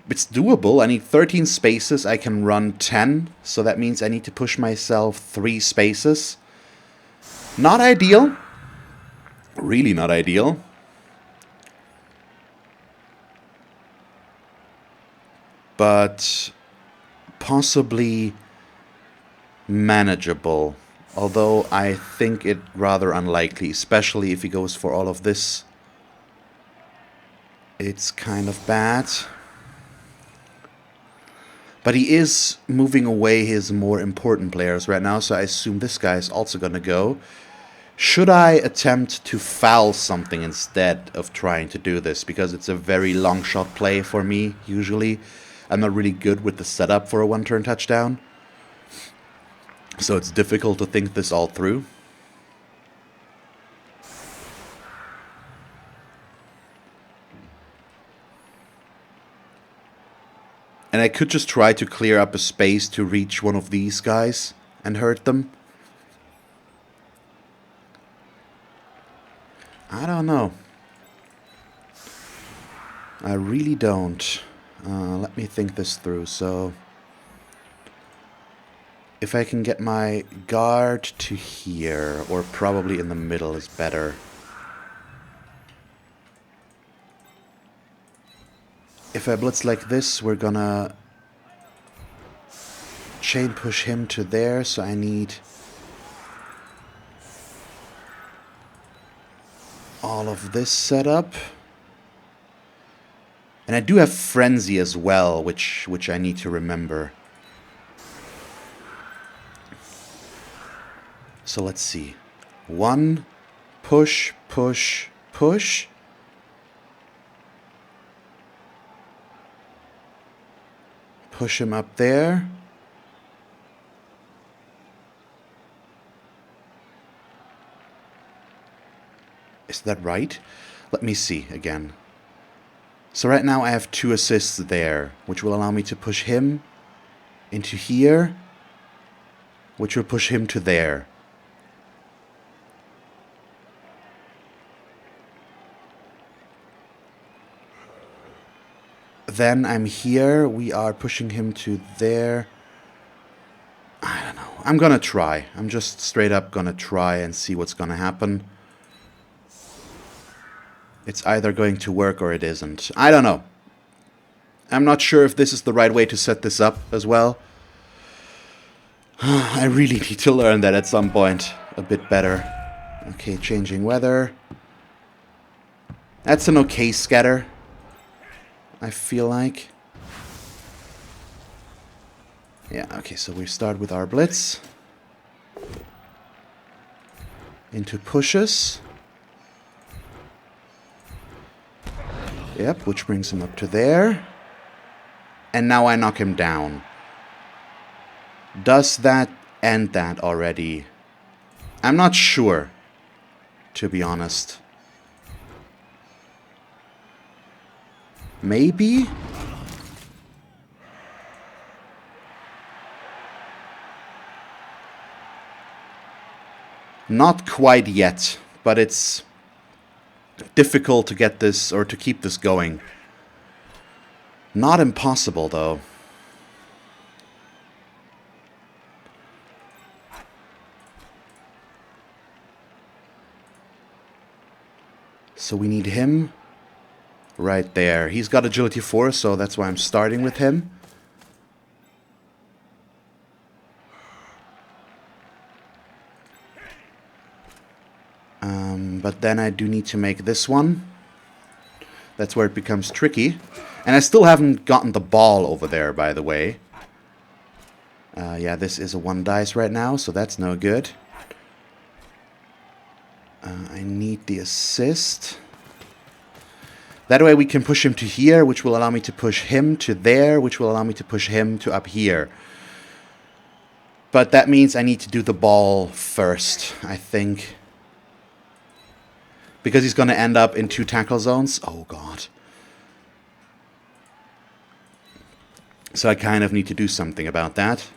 It's doable. I need 13 spaces. I can run 10, so that means I need to push myself 3 spaces. Not ideal. Really not ideal. But possibly manageable. Although I think it rather unlikely, especially if he goes for all of this. It's kind of bad. But he is moving away his more important players right now, so I assume this guy is also going to go. Should I attempt to foul something instead of trying to do this? Because it's a very long shot play for me, usually. I'm not really good with the setup for a 1-turn touchdown. So it's difficult to think this all through. And I could just try to clear up a space to reach one of these guys and hurt them. I don't know. I really don't. Let me think this through. So, if I can get my guard to here, or probably in the middle is better. If I blitz like this, we're gonna chain push him to there, so I need all of this set up. And I do have Frenzy as well, which I need to remember. So let's see. 1, push, push, push. Push him up there. Is that right? Let me see again. So right now I have 2 assists there, which will allow me to push him into here, which will push him to there. Then I'm here, we are pushing him to there. I don't know. I'm gonna try. I'm just straight up gonna try and see what's gonna happen. It's either going to work or it isn't. I don't know. I'm not sure if this is the right way to set this up as well. I really need to learn that at some point a bit better. Okay, changing weather. That's an okay scatter, I feel like. Yeah, okay, so we start with our blitz. Into pushes. Yep, which brings him up to there. And now I knock him down. Does that end that already? I'm not sure, to be honest. Maybe? Not quite yet, but it's difficult to get this, or to keep this going. Not impossible, though. So we need him right there. He's got agility 4, so that's why I'm starting with him. But then I do need to make this one. That's where it becomes tricky. And I still haven't gotten the ball over there, by the way. Yeah, this is a 1 dice right now, so that's no good. I need the assist. That way we can push him to here, which will allow me to push him to there, which will allow me to push him to up here. But that means I need to do the ball first, I think. Because he's going to end up in 2 tackle zones. Oh, God. So I kind of need to do something about that.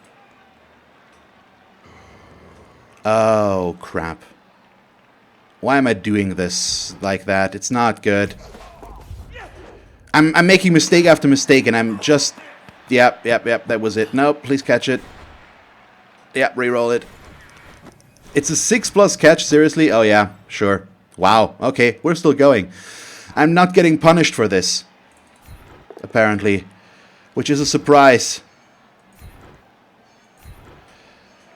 Oh, crap. Why am I doing this like that? It's not good. I'm making mistake after mistake, and I'm just... Yep, that was it. Nope, please catch it. Yep, reroll it. It's a 6+ catch, seriously? Oh, yeah, sure. Wow, okay, we're still going. I'm not getting punished for this, apparently, which is a surprise.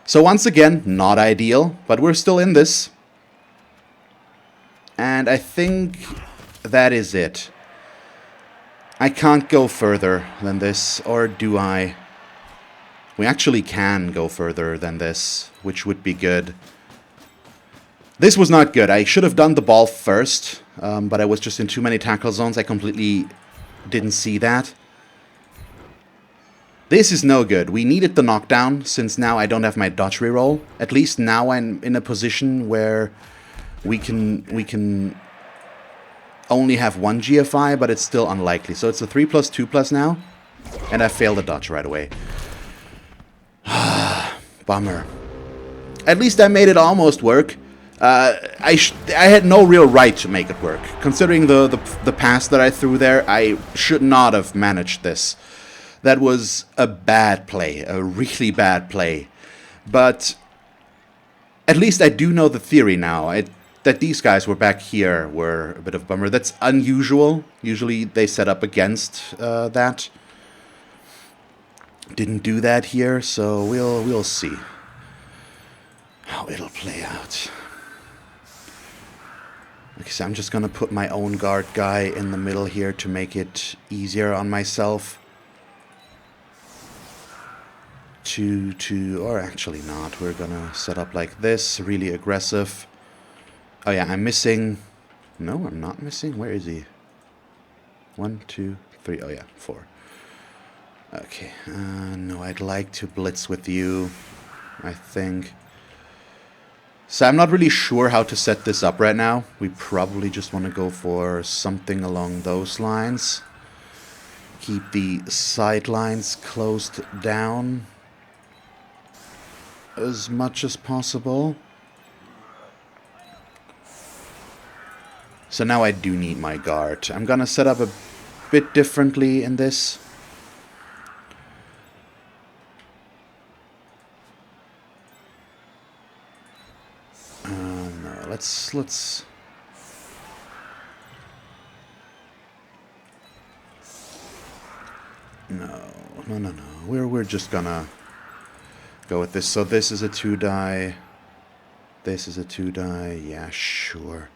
So once again, not ideal, but we're still in this. And I think that is it. I can't go further than this, or do I? We actually can go further than this, which would be good. This was not good. I should have done the ball first, but I was just in too many tackle zones. I completely didn't see that. This is no good. We needed the knockdown, since now I don't have my dodge reroll. At least now I'm in a position where we can only have 1 GFI, but it's still unlikely. So it's a 3+2+ now, and I failed the dodge right away. Bummer. At least I made it almost work. I had no real right to make it work. Considering the pass that I threw there, I should not have managed this. That was a bad play, a really bad play. But at least I do know the theory now. That these guys were back here were a bit of a bummer. That's unusual. Usually they set up against that. Didn't do that here, so we'll see how it'll play out. Okay, so I'm just gonna put my own guard guy in the middle here to make it easier on myself. Or actually not. We're gonna set up like this, really aggressive. Oh yeah, I'm missing. No, I'm not missing. Where is he? 1, 2, 3. Oh yeah, 4. Okay. No, I'd like to blitz with you, I think. So I'm not really sure how to set this up right now. We probably just want to go for something along those lines. Keep the sidelines closed down as much as possible. So now I do need my guard. I'm gonna set up a bit differently in this. No, let's... No. We're just gonna go with this. So this is a 2-die. This is a 2-die. Yeah, sure.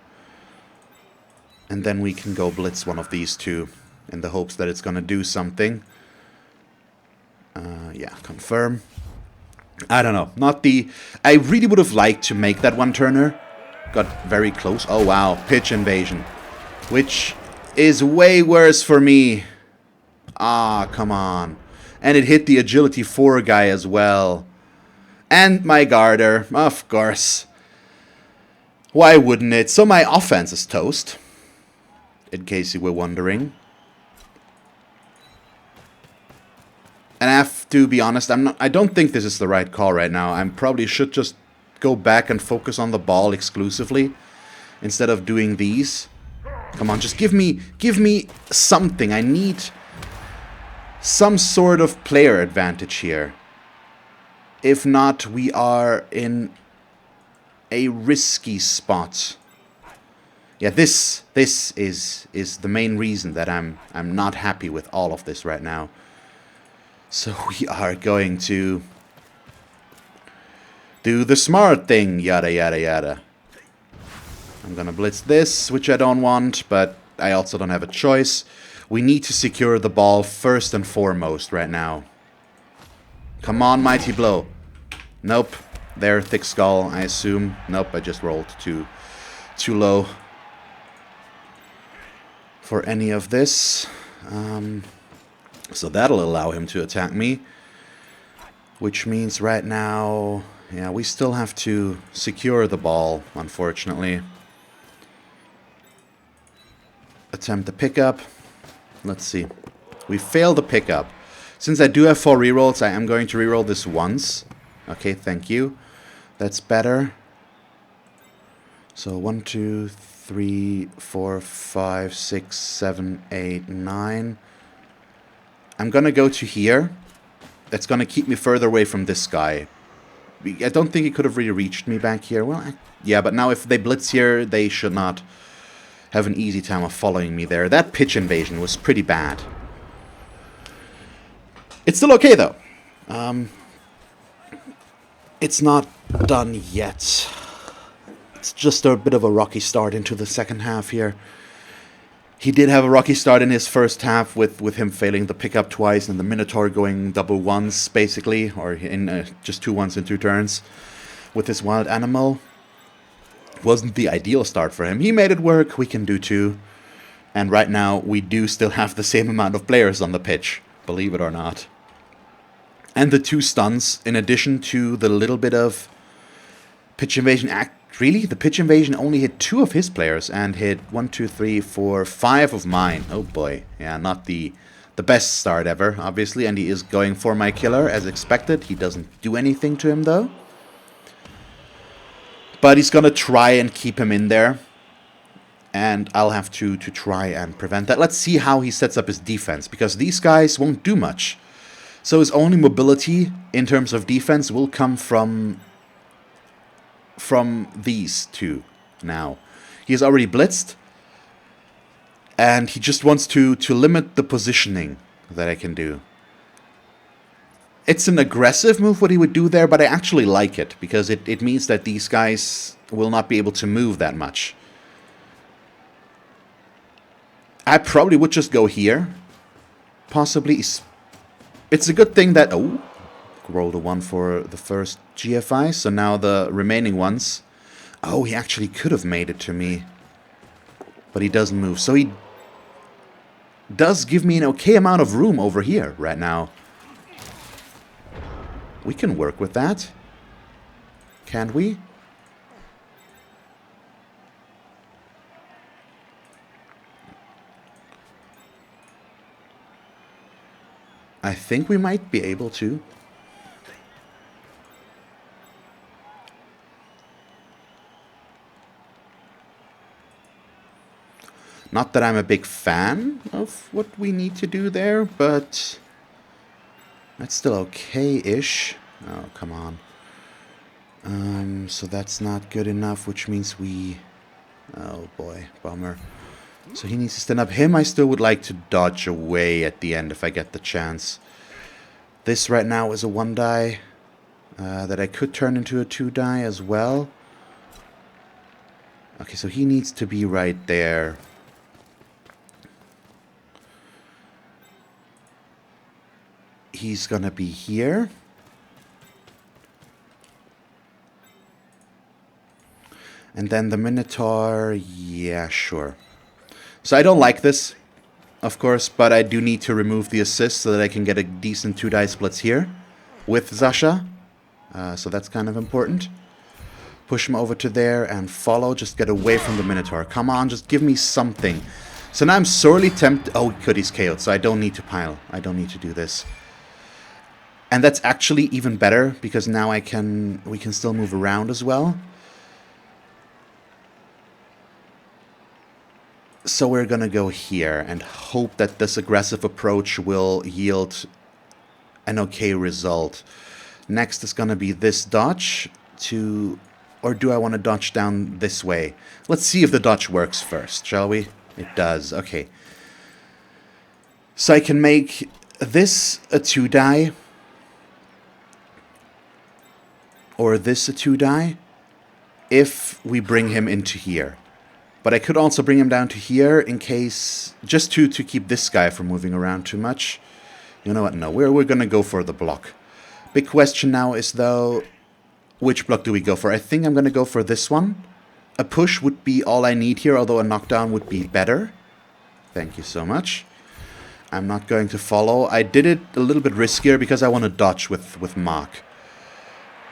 And then we can go blitz one of these two in the hopes that it's gonna do something. Yeah, confirm. I don't know. Not the... I really would have liked to make that one-turner. Got very close. Oh, wow. Pitch invasion. Which is way worse for me. Ah, come on. And it hit the agility 4 guy as well. And my guarder, of course. Why wouldn't it? So my offense is toast. In case you were wondering. And I have to be honest, I don't think this is the right call right now. I probably should just go back and focus on the ball exclusively instead of doing these. Come on, just give me something. I need some sort of player advantage here. If not, we are in a risky spot. Yeah, this is the main reason that I'm not happy with all of this right now. So we are going to do the smart thing, yada yada yada. I'm gonna blitz this, which I don't want, but I also don't have a choice. We need to secure the ball first and foremost right now. Come on, mighty blow. Nope. There, thick skull, I assume. Nope, I just rolled 2 too low for any of this. So that'll allow him to attack me. Which means right now, yeah, we still have to secure the ball, unfortunately. Attempt the pickup. Let's see. We failed the pickup. Since I do have 4 rerolls, I am going to reroll this once. Okay, thank you. That's better. So 1, 2, 3, 4, 5, 6, 7, 8, 9. I'm gonna go to here. That's gonna keep me further away from this guy. I don't think he could have really reached me back here. Well, yeah, but now if they blitz here, they should not have an easy time of following me there. That pitch invasion was pretty bad. It's still okay, though. It's not done yet. It's just a bit of a rocky start into the second half here. He did have a rocky start in his first half with him failing the pickup twice and the Minotaur going double ones, basically, or in just 2 ones in 2 turns with his wild animal. Wasn't the ideal start for him. He made it work. We can do 2. And right now, we do still have the same amount of players on the pitch, believe it or not. And the 2 stuns, in addition to the little bit of pitch invasion. Really? The pitch invasion only hit 2 of his players and hit 1, 2, 3, 4, 5 of mine. Oh boy. Yeah, not the best start ever, obviously. And he is going for my killer, as expected. He doesn't do anything to him, though. But he's gonna try and keep him in there. And I'll have to try and prevent that. Let's see how he sets up his defense, because these guys won't do much. So his only mobility in terms of defense will come from these 2 now. He has already blitzed, and he just wants to limit the positioning that I can do. It's an aggressive move what he would do there, but I actually like it, because it means that these guys will not be able to move that much. I probably would just go here, possibly. It's a good thing that... Oh, rolled a 1 for the first GFI, so now the remaining ones... Oh, he actually could have made it to me. But he doesn't move. So he does give me an okay amount of room over here right now. We can work with that. Can't we? I think we might be able to. Not that I'm a big fan of what we need to do there, but that's still okay-ish. Oh, come on. So that's not good enough, which means we... Oh boy, bummer. So he needs to stand up. Him, I still would like to dodge away at the end if I get the chance. This right now is a 1-die that I could turn into a 2-die as well. Okay, so he needs to be right there. He's gonna be here. And then the Minotaur, yeah, sure. So I don't like this, of course, but I do need to remove the assist so that I can get a decent 2-die splits here with Zasha. So that's kind of important. Push him over to there and follow. Just get away from the Minotaur. Come on, just give me something. So now I'm sorely tempted. Oh, good, he's KO'd, so I don't need to pile. I don't need to do this. And that's actually even better, because now we can still move around as well. So we're gonna go here and hope that this aggressive approach will yield an okay result. Next is gonna be this dodge to... Or do I want to dodge down this way? Let's see if the dodge works first, shall we? It does, okay. So I can make this a 2-die. Or this a 2-die. If we bring him into here. But I could also bring him down to here in case... Just to keep this guy from moving around too much. You know what? No, we're going to go for the block. Big question now is, though... Which block do we go for? I think I'm going to go for this one. A push would be all I need here, although a knockdown would be better. Thank you so much. I'm not going to follow. I did it a little bit riskier because I want to dodge with Mark.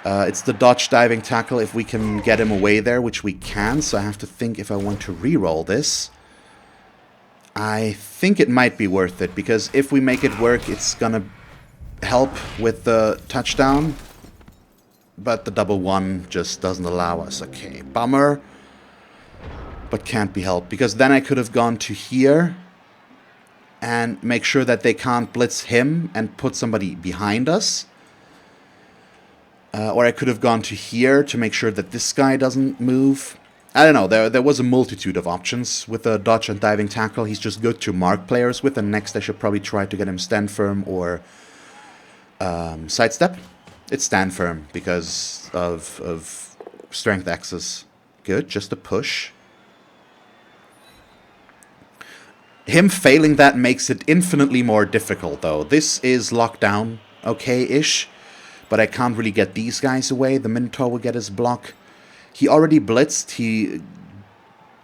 It's the dodge diving tackle if we can get him away there, which we can. So I have to think if I want to re-roll this. I think it might be worth it, because if we make it work, it's gonna help with the touchdown. But the double one just doesn't allow us. Okay, bummer. But can't be helped, because then I could have gone to here and make sure that they can't blitz him and put somebody behind us. Or I could have gone to here to make sure that this guy doesn't move. I don't know, there was a multitude of options with the dodge and diving tackle. He's just good to mark players with, and next I should probably try to get him stand firm or sidestep. It's stand firm because of strength X's. Good, just a push. Him failing that makes it infinitely more difficult, though. This is locked down okay-ish, but I can't really get these guys away. The Minotaur will get his block. He already blitzed. He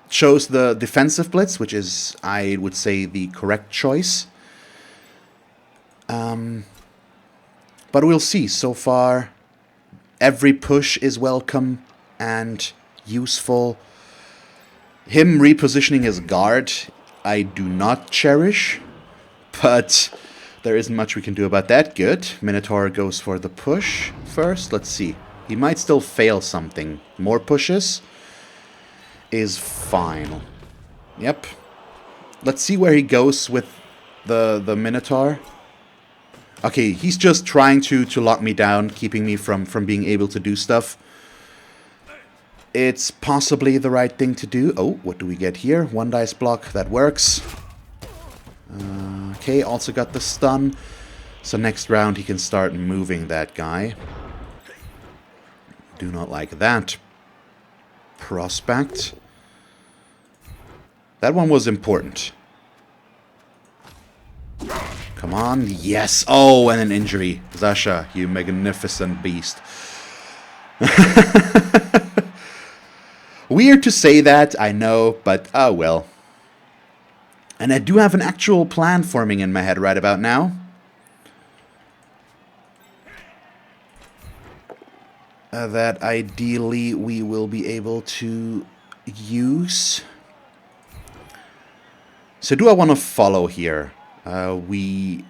chose the defensive blitz, which is, I would say, the correct choice. But we'll see. So far, every push is welcome and useful. Him repositioning his guard, I do not cherish, but there isn't much we can do about that. Good. Minotaur goes for the push first. Let's see. He might still fail something. More pushes is fine. Yep. Let's see where he goes with the Minotaur. Okay, he's just trying to lock me down, keeping me from being able to do stuff. It's possibly the right thing to do. Oh, what do we get here? One dice block. That works. Okay, also got the stun. So next round he can start moving that guy. Do not like that prospect. That one was important. Come on, yes. Oh, and an injury. Zasha, you magnificent beast. Weird to say that, I know, but oh well. And I do have an actual plan forming in my head right about now. That ideally we will be able to use. So do I want to follow here? We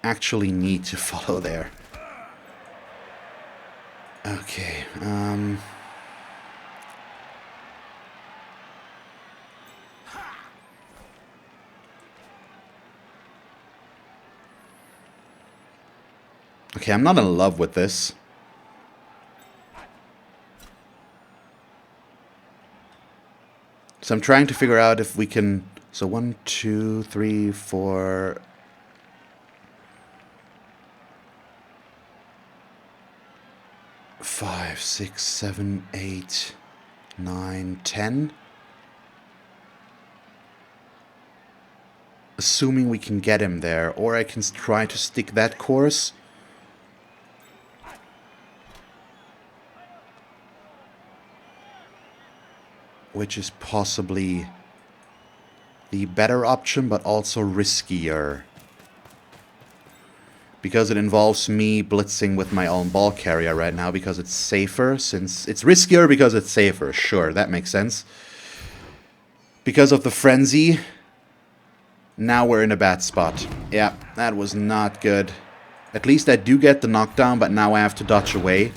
actually need to follow there. Okay. Okay, I'm not in love with this. So I'm trying to figure out if we can... So 1, 2, 3, 4... 5, 6, 7, 8, 9, 10. Assuming we can get him there. Or I can try to stick that course. Which is possibly the better option, but also riskier. Because it involves me blitzing with my own ball carrier right now, because it's safer, since... It's riskier because it's safer, sure, that makes sense. Because of the frenzy, now we're in a bad spot. Yeah, that was not good. At least I do get the knockdown, but now I have to dodge away.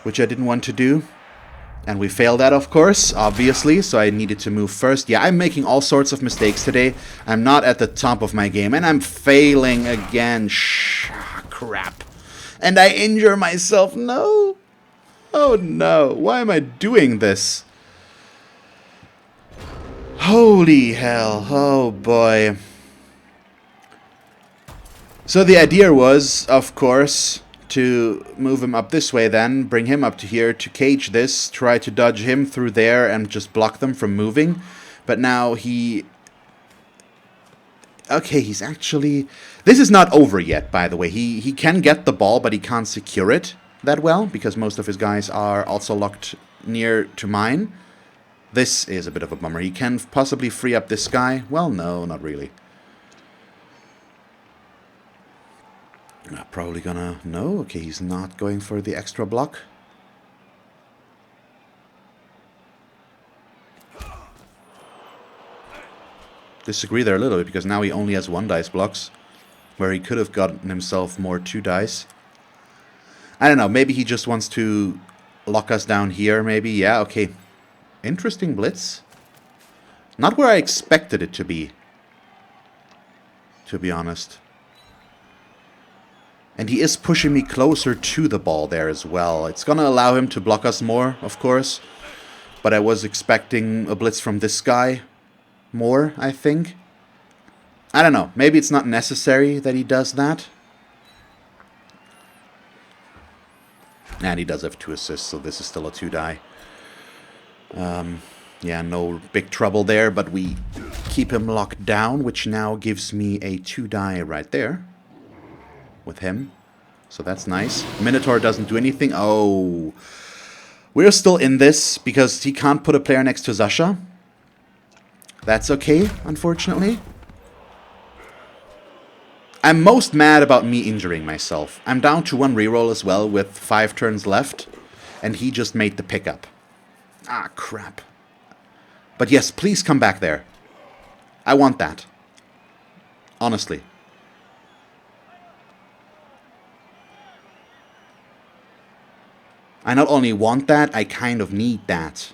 Which I didn't want to do. And we failed that, of course, obviously, so I needed to move first. Yeah, I'm making all sorts of mistakes today. I'm not at the top of my game, and I'm failing again. Crap. And I injure myself. No. Oh, no. Why am I doing this? Holy hell. Oh, boy. So the idea was, of course... to move him up this way then, bring him up to here to cage this, try to dodge him through there and just block them from moving. But now he... Okay, he's actually... This is not over yet, by the way. He can get the ball, but he can't secure it that well, because most of his guys are also locked near to mine. This is a bit of a bummer. He can possibly free up this guy. Well, no, not really. Probably gonna... No, okay, he's not going for the extra block. Disagree there a little bit, because now he only has 1 dice blocks, where he could have gotten himself more 2 dice. I don't know, maybe he just wants to lock us down here, maybe. Yeah, okay. Interesting blitz. Not where I expected it to be honest. And he is pushing me closer to the ball there as well. It's gonna allow him to block us more, of course. But I was expecting a blitz from this guy more, I think. I don't know. Maybe it's not necessary that he does that. And he does have 2 assists, so this is still a 2 die. Yeah, no big trouble there, but we keep him locked down, which now gives me a 2 die right there with him. So that's nice. Minotaur doesn't do anything. Oh. We're still in this because he can't put a player next to Zasha. That's okay, unfortunately. I'm most mad about me injuring myself. I'm down to 1 reroll as well with 5 turns left. And he just made the pickup. Ah, crap. But yes, please come back there. I want that. Honestly. I not only want that, I kind of need that.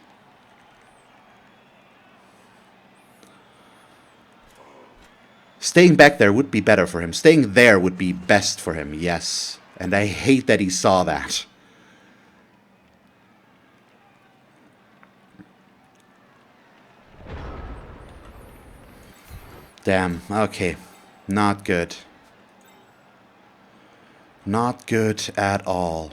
Staying back there would be better for him. Staying there would be best for him, yes. And I hate that he saw that. Damn, okay. Not good. Not good at all.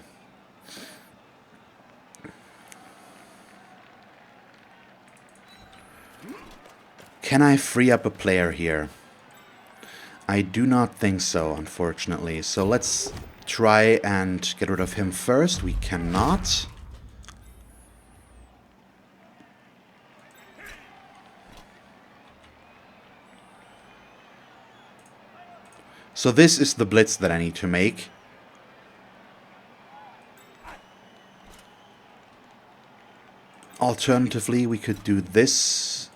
Can I free up a player here? I do not think so, unfortunately. So let's try and get rid of him first. We cannot. So this is the blitz that I need to make. Alternatively, we could do this.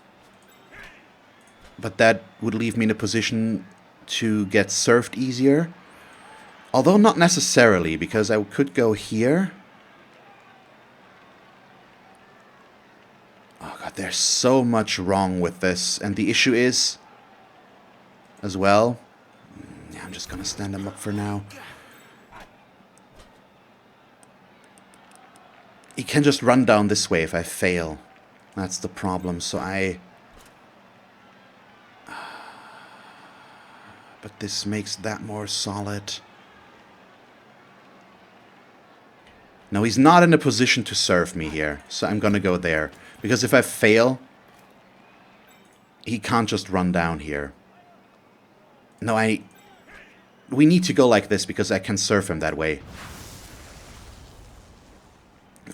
But that would leave me in a position to get served easier. Although not necessarily, because I could go here. Oh god, there's so much wrong with this. And the issue is, as well... Yeah, I'm just gonna stand him up for now. He can just run down this way if I fail. That's the problem, so I... But this makes that more solid. No, he's not in a position to serve me here, so I'm gonna go there. Because if I fail, he can't just run down here. No, we need to go like this because I can serve him that way.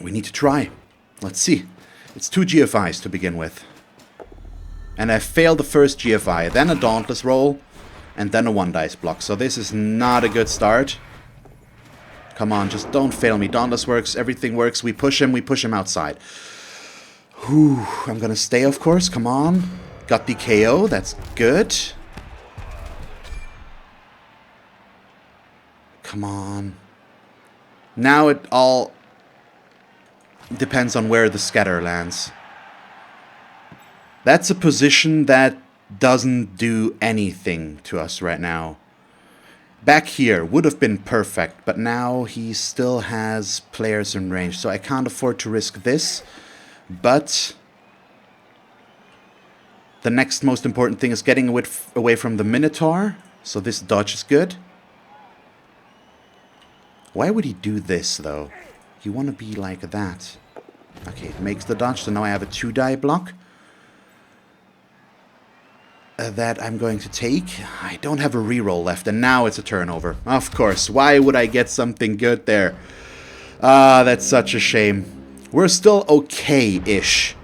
We need to try. Let's see. It's 2 GFIs to begin with. And I failed the first GFI, then a Dauntless roll, and then a 1 dice block. So this is not a good start. Come on, just don't fail me. Dauntless works, everything works. We push him outside. Whew, I'm gonna stay, of course. Come on. Got the KO, that's good. Come on. Now it all depends on where the scatter lands. That's a position that doesn't do anything to us right now. Back here would have been perfect, but now he still has players in range, so I can't afford to risk this. But the next most important thing is getting away from the Minotaur, so this dodge is good. Why would he do this, though? You want to be like that. Okay, it makes the dodge, so now I have a 2 die block. That I'm going to take. I don't have a reroll left, and now it's a turnover. Of course, why would I get something good there? Ah, that's such a shame. We're still okay-ish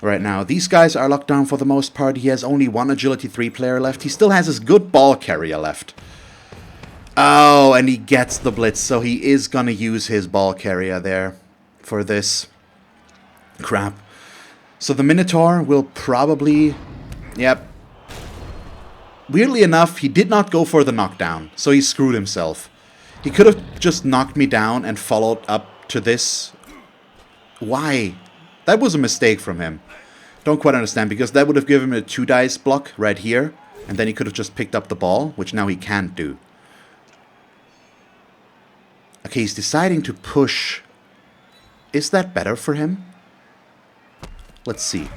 right now. These guys are locked down for the most part. He has only one Agility 3 player left. He still has his good ball carrier left. Oh, and he gets the blitz, so he is gonna use his ball carrier there for this crap. So the Minotaur will probably... Yep. Weirdly enough, he did not go for the knockdown, so he screwed himself. He could have just knocked me down and followed up to this. Why? That was a mistake from him. Don't quite understand, because that would have given him a 2-dice block right here, and then he could have just picked up the ball, which now he can't do. Okay, he's deciding to push. Is that better for him? Let's see.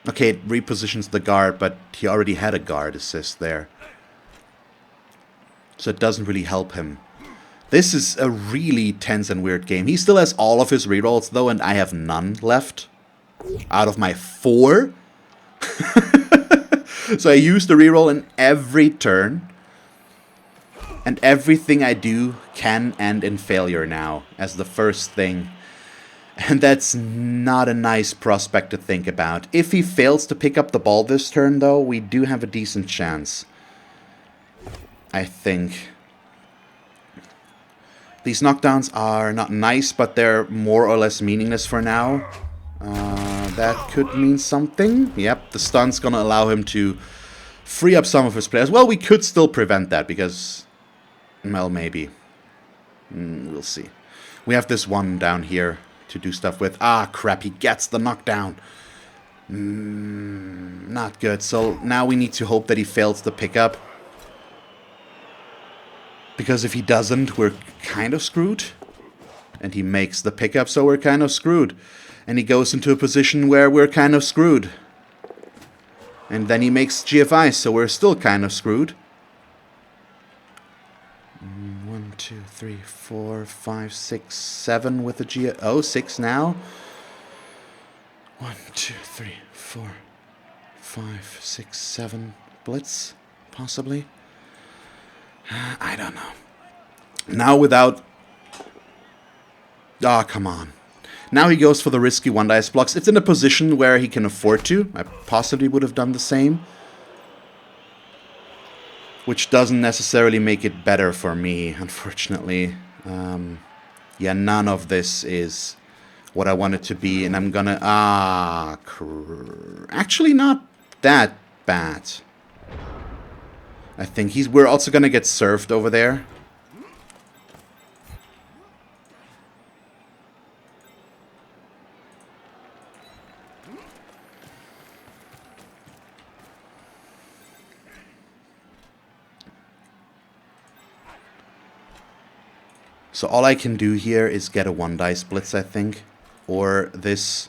Okay, it repositions the guard, but he already had a guard assist there. So it doesn't really help him. This is a really tense and weird game. He still has all of his rerolls, though, and I have none left. Out of my 4. So I use the reroll in every turn. And everything I do can end in failure now, as the first thing. And that's not a nice prospect to think about. If he fails to pick up the ball this turn, though, we do have a decent chance. I think. These knockdowns are not nice, but they're more or less meaningless for now. That could mean something. Yep, the stun's gonna allow him to free up some of his players. Well, we could still prevent that, because... Well, maybe. We'll see. We have this one down here to do stuff with. Ah, crap, he gets the knockdown. Not good. So now we need to hope that he fails the pickup. Because if he doesn't, we're kind of screwed. And he makes the pickup, so we're kind of screwed. And he goes into a position where we're kind of screwed. And then he makes GFI, so we're still kind of screwed. 1, 2, 3, 4, 5, 6, 7 with the G. Oh, 6 now. 1, 2, 3, 4, 5, 6, 7 blitz, possibly. I don't know. Now without... Ah, oh, come on. Now he goes for the risky 1-dice blocks. It's in a position where he can afford to. I possibly would have done the same. Which doesn't necessarily make it better for me, unfortunately. Yeah, none of this is what I want it to be, and I'm gonna... actually, not that bad. I think we're also gonna get served over there. So all I can do here is get a 1-dice blitz, I think. Or this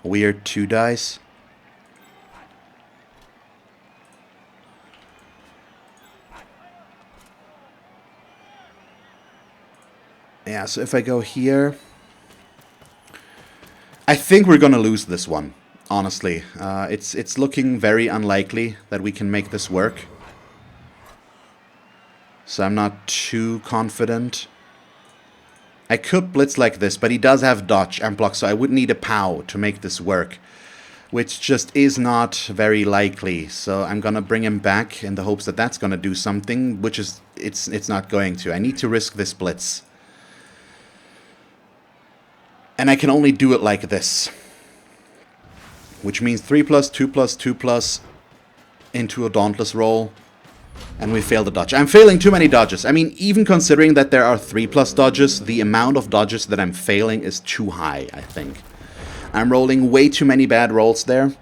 weird 2-dice. Yeah, so if I go here... I think we're gonna lose this one, honestly. It's looking very unlikely that we can make this work. So I'm not too confident. I could blitz like this, but he does have dodge and block, so I would need a POW to make this work. Which just is not very likely. So I'm gonna bring him back in the hopes that that's gonna do something, which is it's not going to. I need to risk this blitz. And I can only do it like this. Which means 3+, 2+, 2+ into a Dauntless roll. And we fail the dodge. I'm failing too many dodges. I mean, even considering that there are 3+ dodges, the amount of dodges that I'm failing is too high, I think. I'm rolling way too many bad rolls there.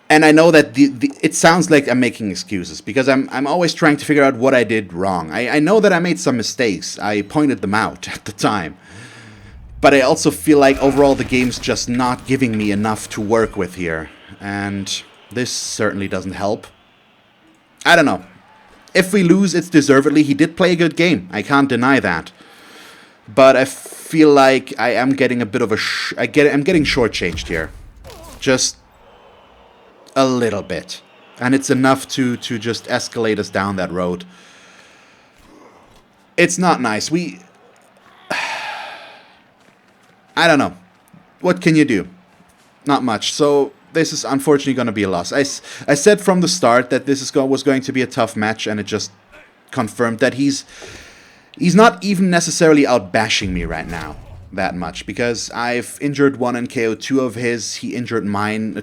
And I know that it sounds like I'm making excuses, because I'm always trying to figure out what I did wrong. I know that I made some mistakes. I pointed them out at the time. But I also feel like overall the game's just not giving me enough to work with here. And this certainly doesn't help. I don't know. If we lose, it's deservedly. He did play a good game. I can't deny that. But I feel like I am getting a bit of a... I'm getting shortchanged here. Just a little bit. And it's enough to just escalate us down that road. It's not nice. I don't know. What can you do? Not much. So this is unfortunately going to be a loss. I said from the start that this was going to be a tough match, and it just confirmed that he's not even necessarily out bashing me right now that much, because I've injured one and KO'd two of his. He injured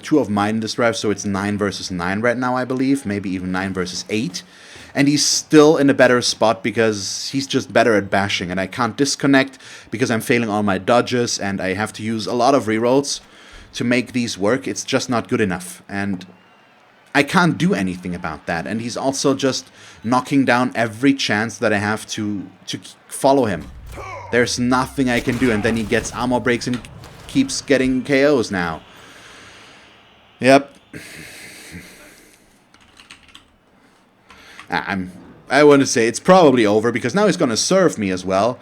two of mine in this drive, so it's 9 versus 9 right now, I believe. Maybe even 9 versus 8. And he's still in a better spot because he's just better at bashing, and I can't disconnect because I'm failing all my dodges, and I have to use a lot of rerolls to make these work. It's just not good enough, and I can't do anything about that. And he's also just knocking down every chance that I have to follow him. There's nothing I can do, and then he gets armor breaks and keeps getting KOs now. Yep. I want to say it's probably over, because now he's going to serve me as well.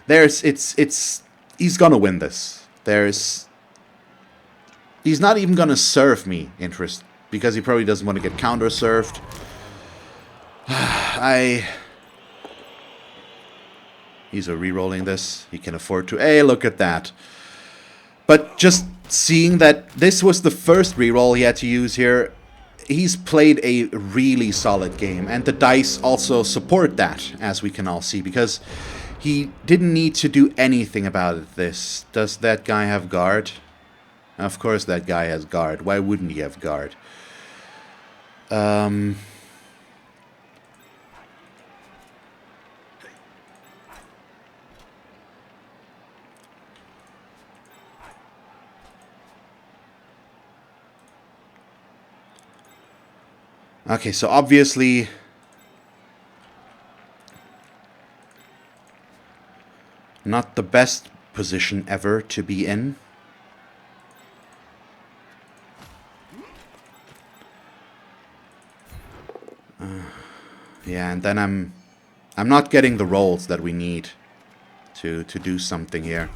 He's going to win this. He's not even going to serve me, because he probably doesn't want to get counter-served. He's re-rolling this. He can afford to. Hey, look at that. But just seeing that this was the first reroll he had to use here, he's played a really solid game. And the dice also support that, as we can all see, because he didn't need to do anything about this. Does that guy have guard? Of course that guy has guard. Why wouldn't he have guard? Okay, so obviously not the best position ever to be in. Yeah, and then I'm not getting the rolls that we need to do something here.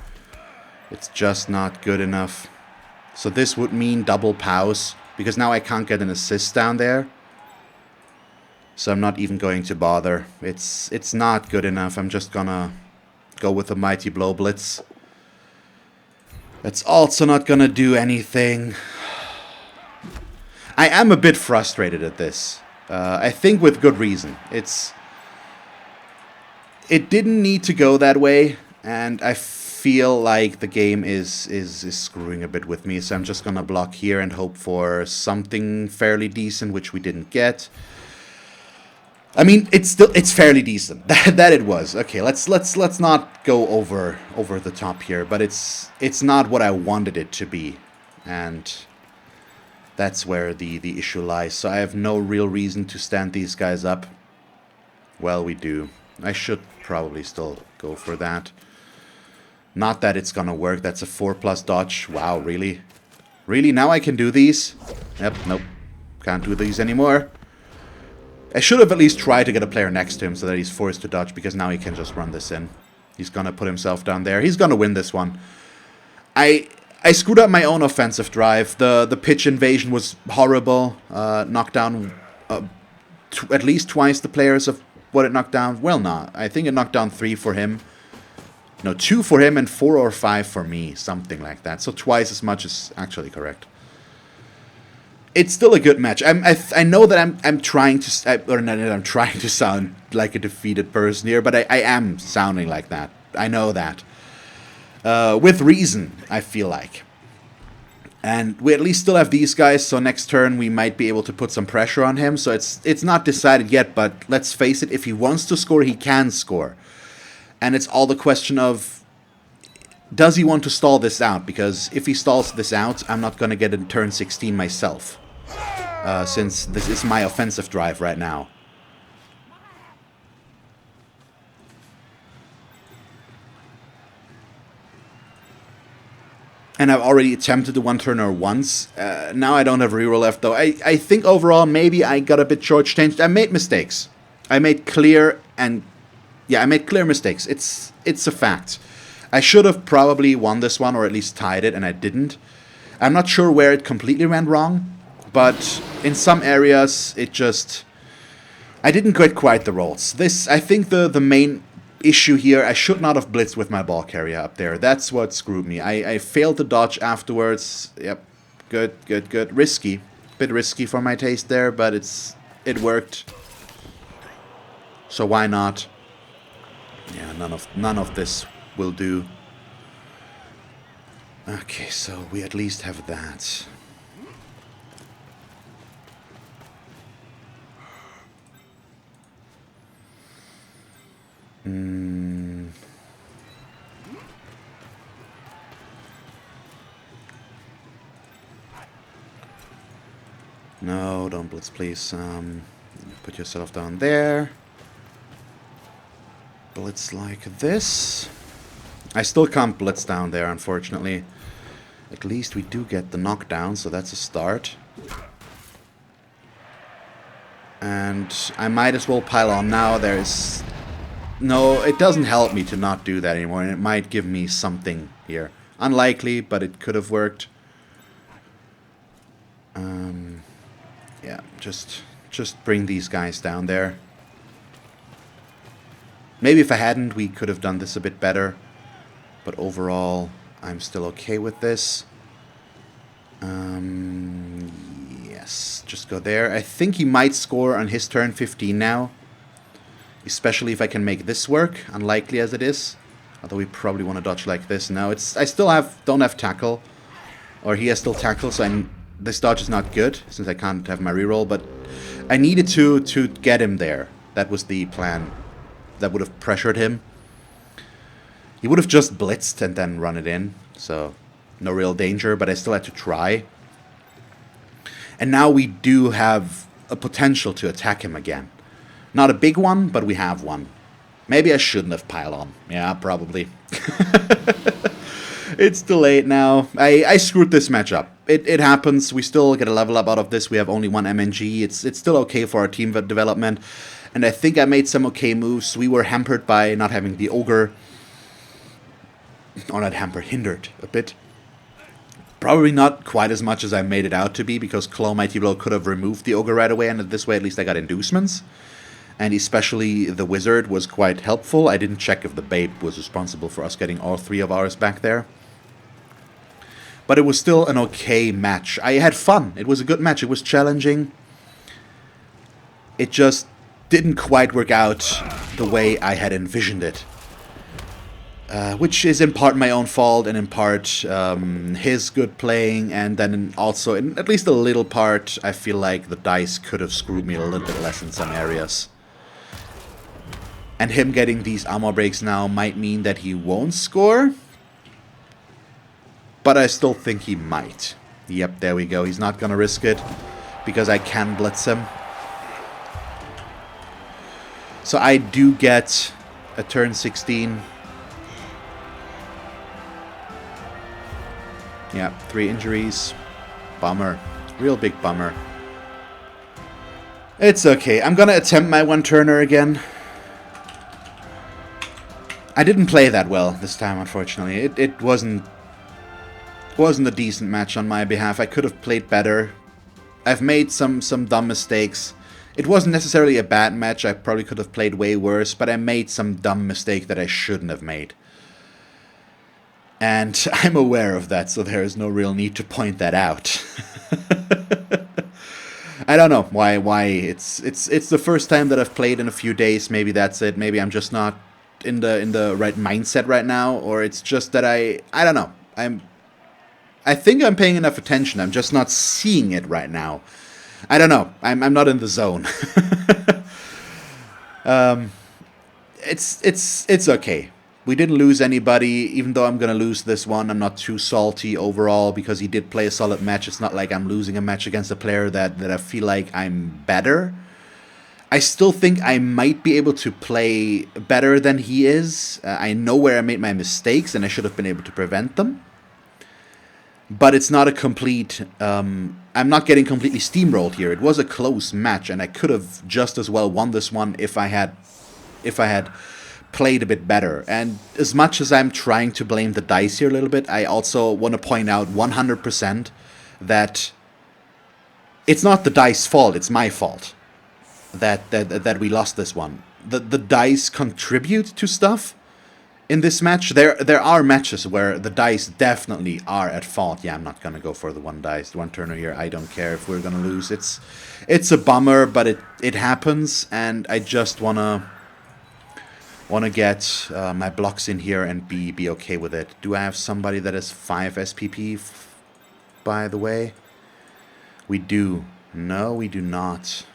It's just not good enough. So this would mean double pows, because now I can't get an assist down there. So I'm not even going to bother. It's not good enough. I'm just gonna go with the Mighty Blow Blitz. It's also not gonna do anything. I am a bit frustrated at this. I think with good reason. It didn't need to go that way, and I feel like the game is screwing a bit with me. So I'm just gonna block here and hope for something fairly decent, which we didn't get. I mean, it's fairly decent. That it was. Okay, let's not go over the top here, but it's not what I wanted it to be, and that's where the issue lies. So I have no real reason to stand these guys up. Well, we do. I should probably still go for that. Not that it's gonna work. That's a 4+ dodge. Wow, really? Really? Now I can do these? Yep, nope. Can't do these anymore. I should have at least tried to get a player next to him so that he's forced to dodge, because now he can just run this in. He's gonna put himself down there. He's gonna win this one. I screwed up my own offensive drive. The pitch invasion was horrible. Knocked down at least twice the players of what it knocked down. Well, not. I think it knocked down 3 for him. No, 2 for him and 4 or 5 for me. Something like that. So twice as much is actually correct. It's still a good match. I know that I'm trying to sound like a defeated person here, but I am sounding like that. I know that. With reason, I feel like. And we at least still have these guys, so next turn we might be able to put some pressure on him. So it's not decided yet, but let's face it, if he wants to score, he can score. And it's all the question of, does he want to stall this out? Because if he stalls this out, I'm not going to get in turn 16 myself. Since this is my offensive drive right now. And I've already attempted the one-turner once. Now I don't have reroll left, though. I think overall maybe I got a bit short-changed. I made mistakes. I made clear mistakes. It's a fact. I should have probably won this one, or at least tied it, and I didn't. I'm not sure where it completely went wrong, but in some areas, it just... I didn't get quite the rolls. This, I think the main issue here, I should not have blitzed with my ball carrier up there. That's what screwed me. I failed to dodge afterwards. Yep, good. Risky. Bit risky for my taste there, but it worked. So why not? Yeah, none of this will do. Okay, so we at least have that. No, don't blitz, please. Put yourself down there. Blitz like this. I still can't blitz down there, unfortunately. At least we do get the knockdown, so that's a start. And I might as well pile on now. There's... No, it doesn't help me to not do that anymore, and it might give me something here. Unlikely, but it could have worked. Yeah, just bring these guys down there. Maybe if I hadn't, we could have done this a bit better. But overall, I'm still okay with this. Yes, just go there. I think he might score on his turn 15 now. Especially if I can make this work, unlikely as it is. Although we probably want to dodge like this. No, it's... I still don't have tackle. Or he has still tackle, so this dodge is not good, since I can't have my reroll, but I needed to get him there. That was the plan. That would have pressured him. He would have just blitzed and then run it in, so no real danger, but I still had to try. And now we do have a potential to attack him again. Not a big one, but we have one. Maybe I shouldn't have piled on. Yeah, probably. It's too late now. I screwed this match up. It happens. We still get a level up out of this. We have only one MNG. It's still okay for our team development. And I think I made some okay moves. We were hampered by not having the ogre. Or not hampered, hindered a bit. Probably not quite as much as I made it out to be, because Claw Mighty Blow could have removed the ogre right away, and this way at least I got inducements. And especially the wizard was quite helpful. I didn't check if the babe was responsible for us getting all three of ours back there. But it was still an okay match. I had fun. It was a good match. It was challenging. It just didn't quite work out the way I had envisioned it. Which is in part my own fault, and in part his good playing, and then also, in at least a little part, I feel like the dice could have screwed me a little bit less in some areas. And him getting these armor breaks now might mean that he won't score. But I still think he might. Yep, there we go. He's not gonna risk it, because I can blitz him. So I do get a turn 16. Yeah, 3 injuries. Bummer. Real big bummer. It's okay. I'm gonna attempt my one-turner again. I didn't play that well this time, unfortunately. It wasn't a decent match on my behalf. I could have played better. I've made some dumb mistakes. It wasn't necessarily a bad match. I probably could have played way worse, but I made some dumb mistake that I shouldn't have made. And I'm aware of that, so there is no real need to point that out. I don't know why it's the first time that I've played in a few days. Maybe that's it. Maybe I'm just not in the right mindset right now, or it's just that I don't know. I think I'm paying enough attention. I'm just not seeing it right now. I don't know. I'm not in the zone. It's okay. We didn't lose anybody, even though I'm going to lose this one. I'm not too salty overall, because he did play a solid match. It's not like I'm losing a match against a player that I feel like I'm better. I still think I might be able to play better than he is. I know where I made my mistakes, and I should have been able to prevent them. But it's not a complete... I'm not getting completely steamrolled here. It was a close match, and I could have just as well won this one if I had played a bit better. And as much as I'm trying to blame the dice here a little bit, I also want to point out 100% that It's not the dice fault, it's my fault that we lost this one. The dice contribute to stuff in this match. There are matches where the dice definitely are at fault. Yeah, I'm not gonna go for the one dice, the one turner here. I don't care if we're gonna lose. It's a bummer, but it happens, and I just wanna get my blocks in here and be okay with it. Do I have somebody that has 5 SPP? By the way, we do. No, we do not.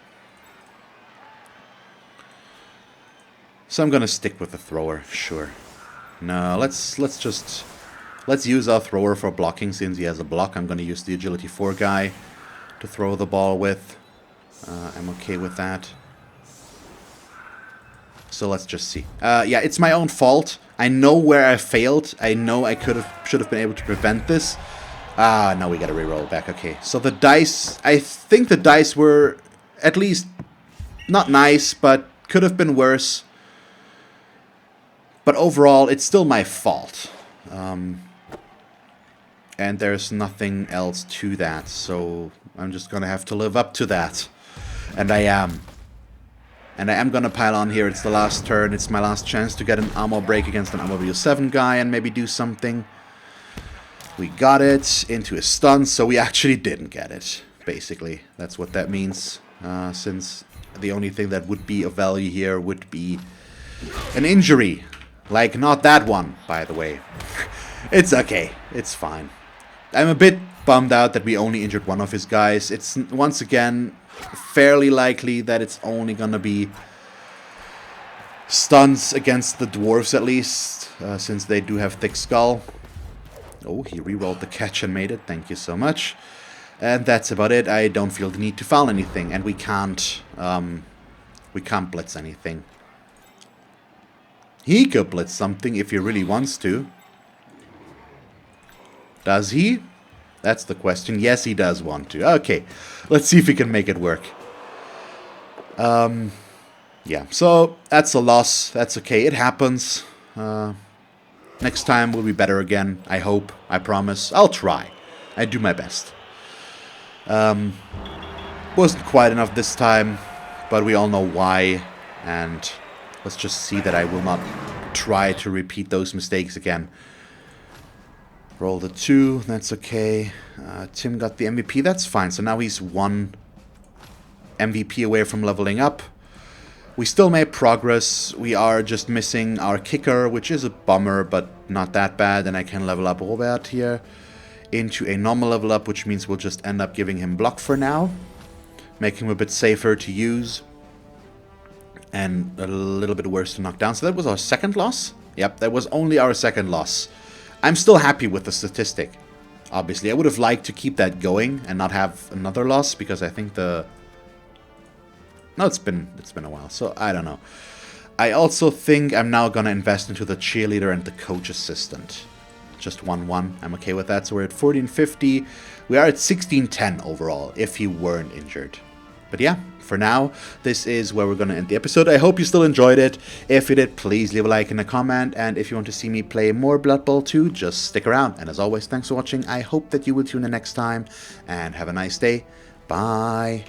So I'm gonna stick with the thrower. Sure. No, let's use our thrower for blocking since he has a block. I'm gonna use the agility 4 guy to throw the ball with. I'm okay with that. So let's just see. Yeah, it's my own fault. I know where I failed. I know I should have been able to prevent this. No, we gotta reroll back. Okay, so the dice. I think the dice were at least not nice, but could have been worse. But overall, it's still my fault. And there's nothing else to that, so I'm just gonna have to live up to that. And I am. And I am gonna pile on here. It's the last turn. It's my last chance to get an ammo break against an ammo 7 guy and maybe do something. We got it into a stun, so we actually didn't get it. Basically, that's what that means. Since the only thing that would be of value here would be an injury. Like, not that one, by the way. It's okay. It's fine. I'm a bit bummed out that we only injured one of his guys. It's, once again, fairly likely that it's only gonna be stuns against the dwarves, at least, since they do have thick skull. Oh, he rerolled the catch and made it. Thank you so much. And that's about it. I don't feel the need to foul anything, and we can't blitz anything. He could blitz something if he really wants to. Does he? That's the question. Yes, he does want to. Okay, let's see if we can make it work. Yeah, so that's a loss. That's okay. It happens. Next time we'll be better again. I hope. I promise. I'll try. I do my best. Wasn't quite enough this time, but we all know why. And let's just see that I will not try to repeat those mistakes again. Roll the 2, that's okay. Tim got the MVP, that's fine. So now he's 1 MVP away from leveling up. We still made progress. We are just missing our kicker, which is a bummer, but not that bad. And I can level up Robert here into a normal level up, which means we'll just end up giving him block for now. Make him a bit safer to use. And a little bit worse to knock down. So that was our second loss? Yep, that was only our second loss. I'm still happy with the statistic. Obviously, I would have liked to keep that going and not have another loss, because I think the... No, it's been a while, so I don't know. I also think I'm now gonna invest into the cheerleader and the coach assistant. Just 1-1. I'm okay with that. So we're at 1450. We are at 1610 overall, if he weren't injured. But yeah, for now, this is where we're going to end the episode. I hope you still enjoyed it. If you did, please leave a like and a comment. And if you want to see me play more Blood Bowl 2, just stick around. And as always, thanks for watching. I hope that you will tune in next time. And have a nice day. Bye.